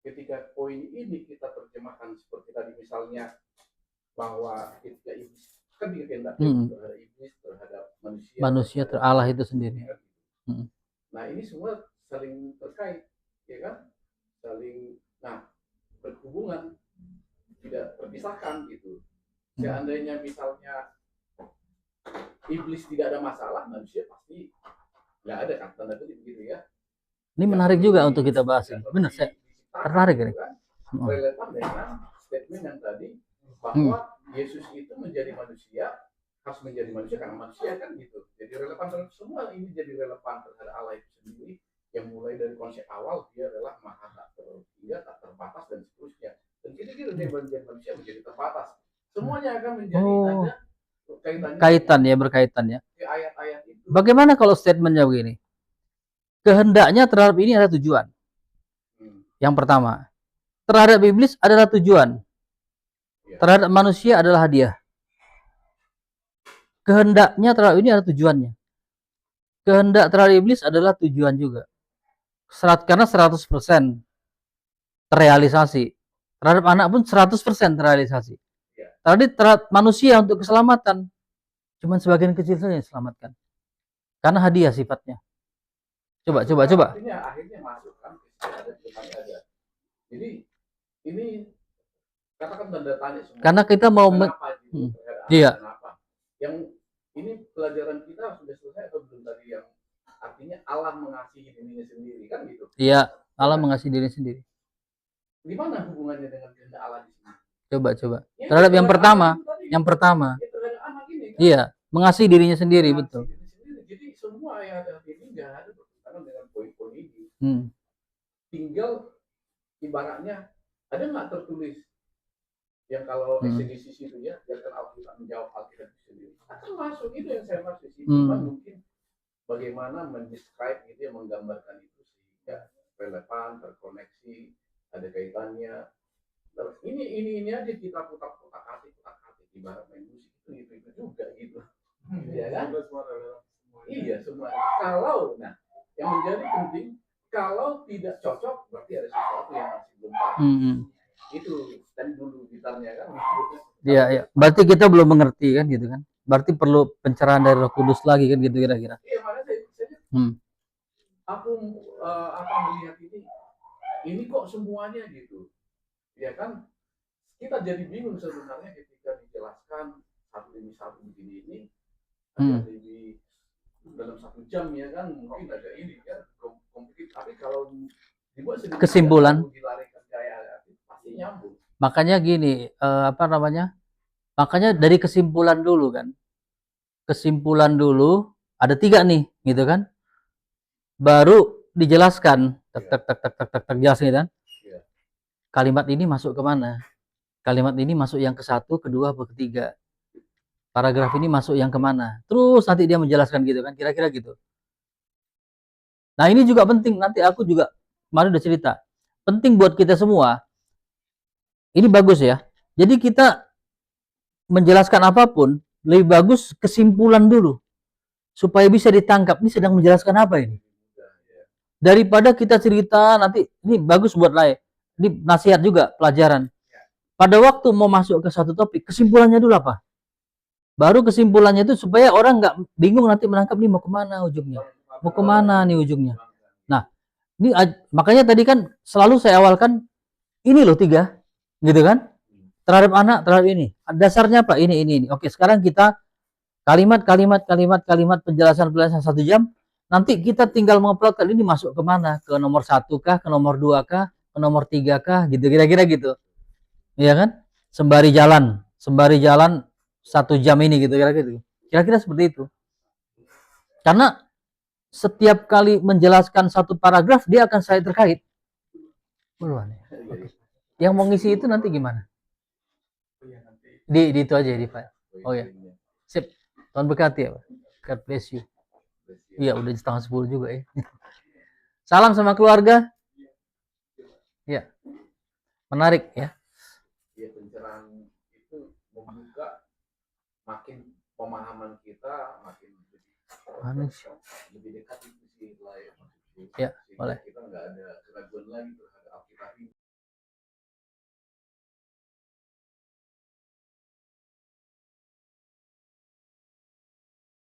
ketika poin ini kita terjemahkan seperti tadi misalnya bahwa ketika iblis kan dikehendaki terhadap iblis terhadap manusia Allah itu sendiri. Nah ini semua saling terkait, ya kan? Saling berhubungan, tidak terpisahkan gitu. Seandainya misalnya iblis tidak ada masalah, manusia pasti nggak ada kan, tanda kutip gitu ya. Ini menarik juga untuk kita bahas. Benar, saya tertarik ini. Relevan dengan statement yang tadi bahwa Yesus itu menjadi manusia, harus menjadi manusia karena manusia kan gitu. Jadi relevan terhadap semua ini, jadi relevan terhadap Allah itu sendiri yang mulai dari konsep awal dia adalah maha tak terhingga, tak terbatas dan seterusnya. Dan gitu dia menjadi manusia menjadi terbatas. Semuanya akan menjadi ada kaitan ya, berkaitan ya. Ayat-ayat itu. Bagaimana kalau statementnya begini? Kehendaknya terhadap ini ada tujuan. Yang pertama, terhadap iblis adalah tujuan. Terhadap manusia adalah hadiah. Kehendaknya terhadap ini ada tujuannya. Kehendak terhadap iblis adalah tujuan juga. Karena 100% terrealisasi. Terhadap anak pun 100% terrealisasi. Tadi terhadap manusia untuk keselamatan. Cuman sebagian kecil saja yang diselamatkan. Karena hadiah sifatnya. Coba. Akhirnya masuk kan, ada. Jadi ini katakan tanda tanya semua. Karena kita mau iya. Yang ini pelajaran kita sudah selesai atau belum tadi yang artinya Allah mengasihi dirinya sendiri kan gitu. Iya, Allah mengasihi dirinya sendiri. Gimana hubungannya dengan kehendak Allah di sini? Coba. Terhadap yang pertama. Iya, mengasihi dirinya sendiri, betul. Jadi semua ayat ini nggak ada bertentangan dengan poin-poin ini. Tinggal ibaratnya ada nggak tertulis yang kalau eksegesis itu ya, biarkan Alkitab menjawab Alkitab sendiri. Akan masuk itu yang saya maksud sih. Mungkin bagaimana mendescribe itu, yang menggambarkan itu sehingga relevan, terkoneksi, ada kaitannya. Terus ini aja kita putar-putar ibarat main musik itu juga gitu. Ya kan? Iya semua. Kalau yang menjadi penting, kalau tidak cocok berarti ada sesuatu yang masih belum pas. Itu dan dulu gitarnya kan. Iya. Berarti kita belum mengerti kan gitu kan. Berarti perlu pencerahan dari Roh Kudus lagi kan gitu kira-kira. Iya, makanya aku akan melihat ini kok semuanya gitu. Ya kan? Kita jadi bingung sebenarnya ketika dijelaskan satu demi satu begini ini. Ada di dalam 1 jam ya kan, mungkin ada ini kan komplit, tapi kalau dibuat sedikit kesimpulan pasti nyambung. Makanya gini, makanya dari kesimpulan dulu kan. Kesimpulan dulu ada 3 nih gitu kan. Baru dijelaskan tak jelasnya kan. Kalimat ini masuk ke mana? Kalimat ini masuk yang ke-1, kedua, ketiga. Paragraf ini masuk yang kemana? Terus nanti dia menjelaskan gitu kan, kira-kira gitu. Nah ini juga penting, nanti aku juga kemarin udah cerita. Penting buat kita semua. Ini bagus ya. Jadi kita menjelaskan apapun, lebih bagus kesimpulan dulu. Supaya bisa ditangkap, ini sedang menjelaskan apa ini. Daripada kita cerita, nanti ini bagus buat lain. Ini nasihat juga, pelajaran. Pada waktu mau masuk ke satu topik, kesimpulannya dulu apa? Baru kesimpulannya itu supaya orang nggak bingung nanti menangkap nih mau kemana ujungnya. Mau kemana nih ujungnya. Nah, Ini makanya tadi kan selalu saya awalkan ini loh 3, gitu kan? Terhadap anak, terhadap ini. Dasarnya apa? Ini. Oke, sekarang kita kalimat penjelasan 1 jam. Nanti kita tinggal menguploadkan ini masuk kemana? Ke nomor 1 kah? Ke nomor 2 kah? Ke nomor 3 kah? Gitu, kira-kira gitu. Iya kan? Sembari jalan 1 jam ini gitu, kira-kira gitu. Kira-kira seperti itu. Karena setiap kali menjelaskan satu paragraf dia akan saya terkait. Oke. Yang mau ngisi itu nanti gimana? Di itu aja di file. Oh ya. Sip. Tuhan berkati ya, Pak. God bless you. Iya, udah 9:30 juga ya. Salam sama keluarga. Ya. Menarik ya. Ya, pencerahan itu membuka makin pemahaman kita makin lebih dekat itu sih lah ya. Ya, boleh.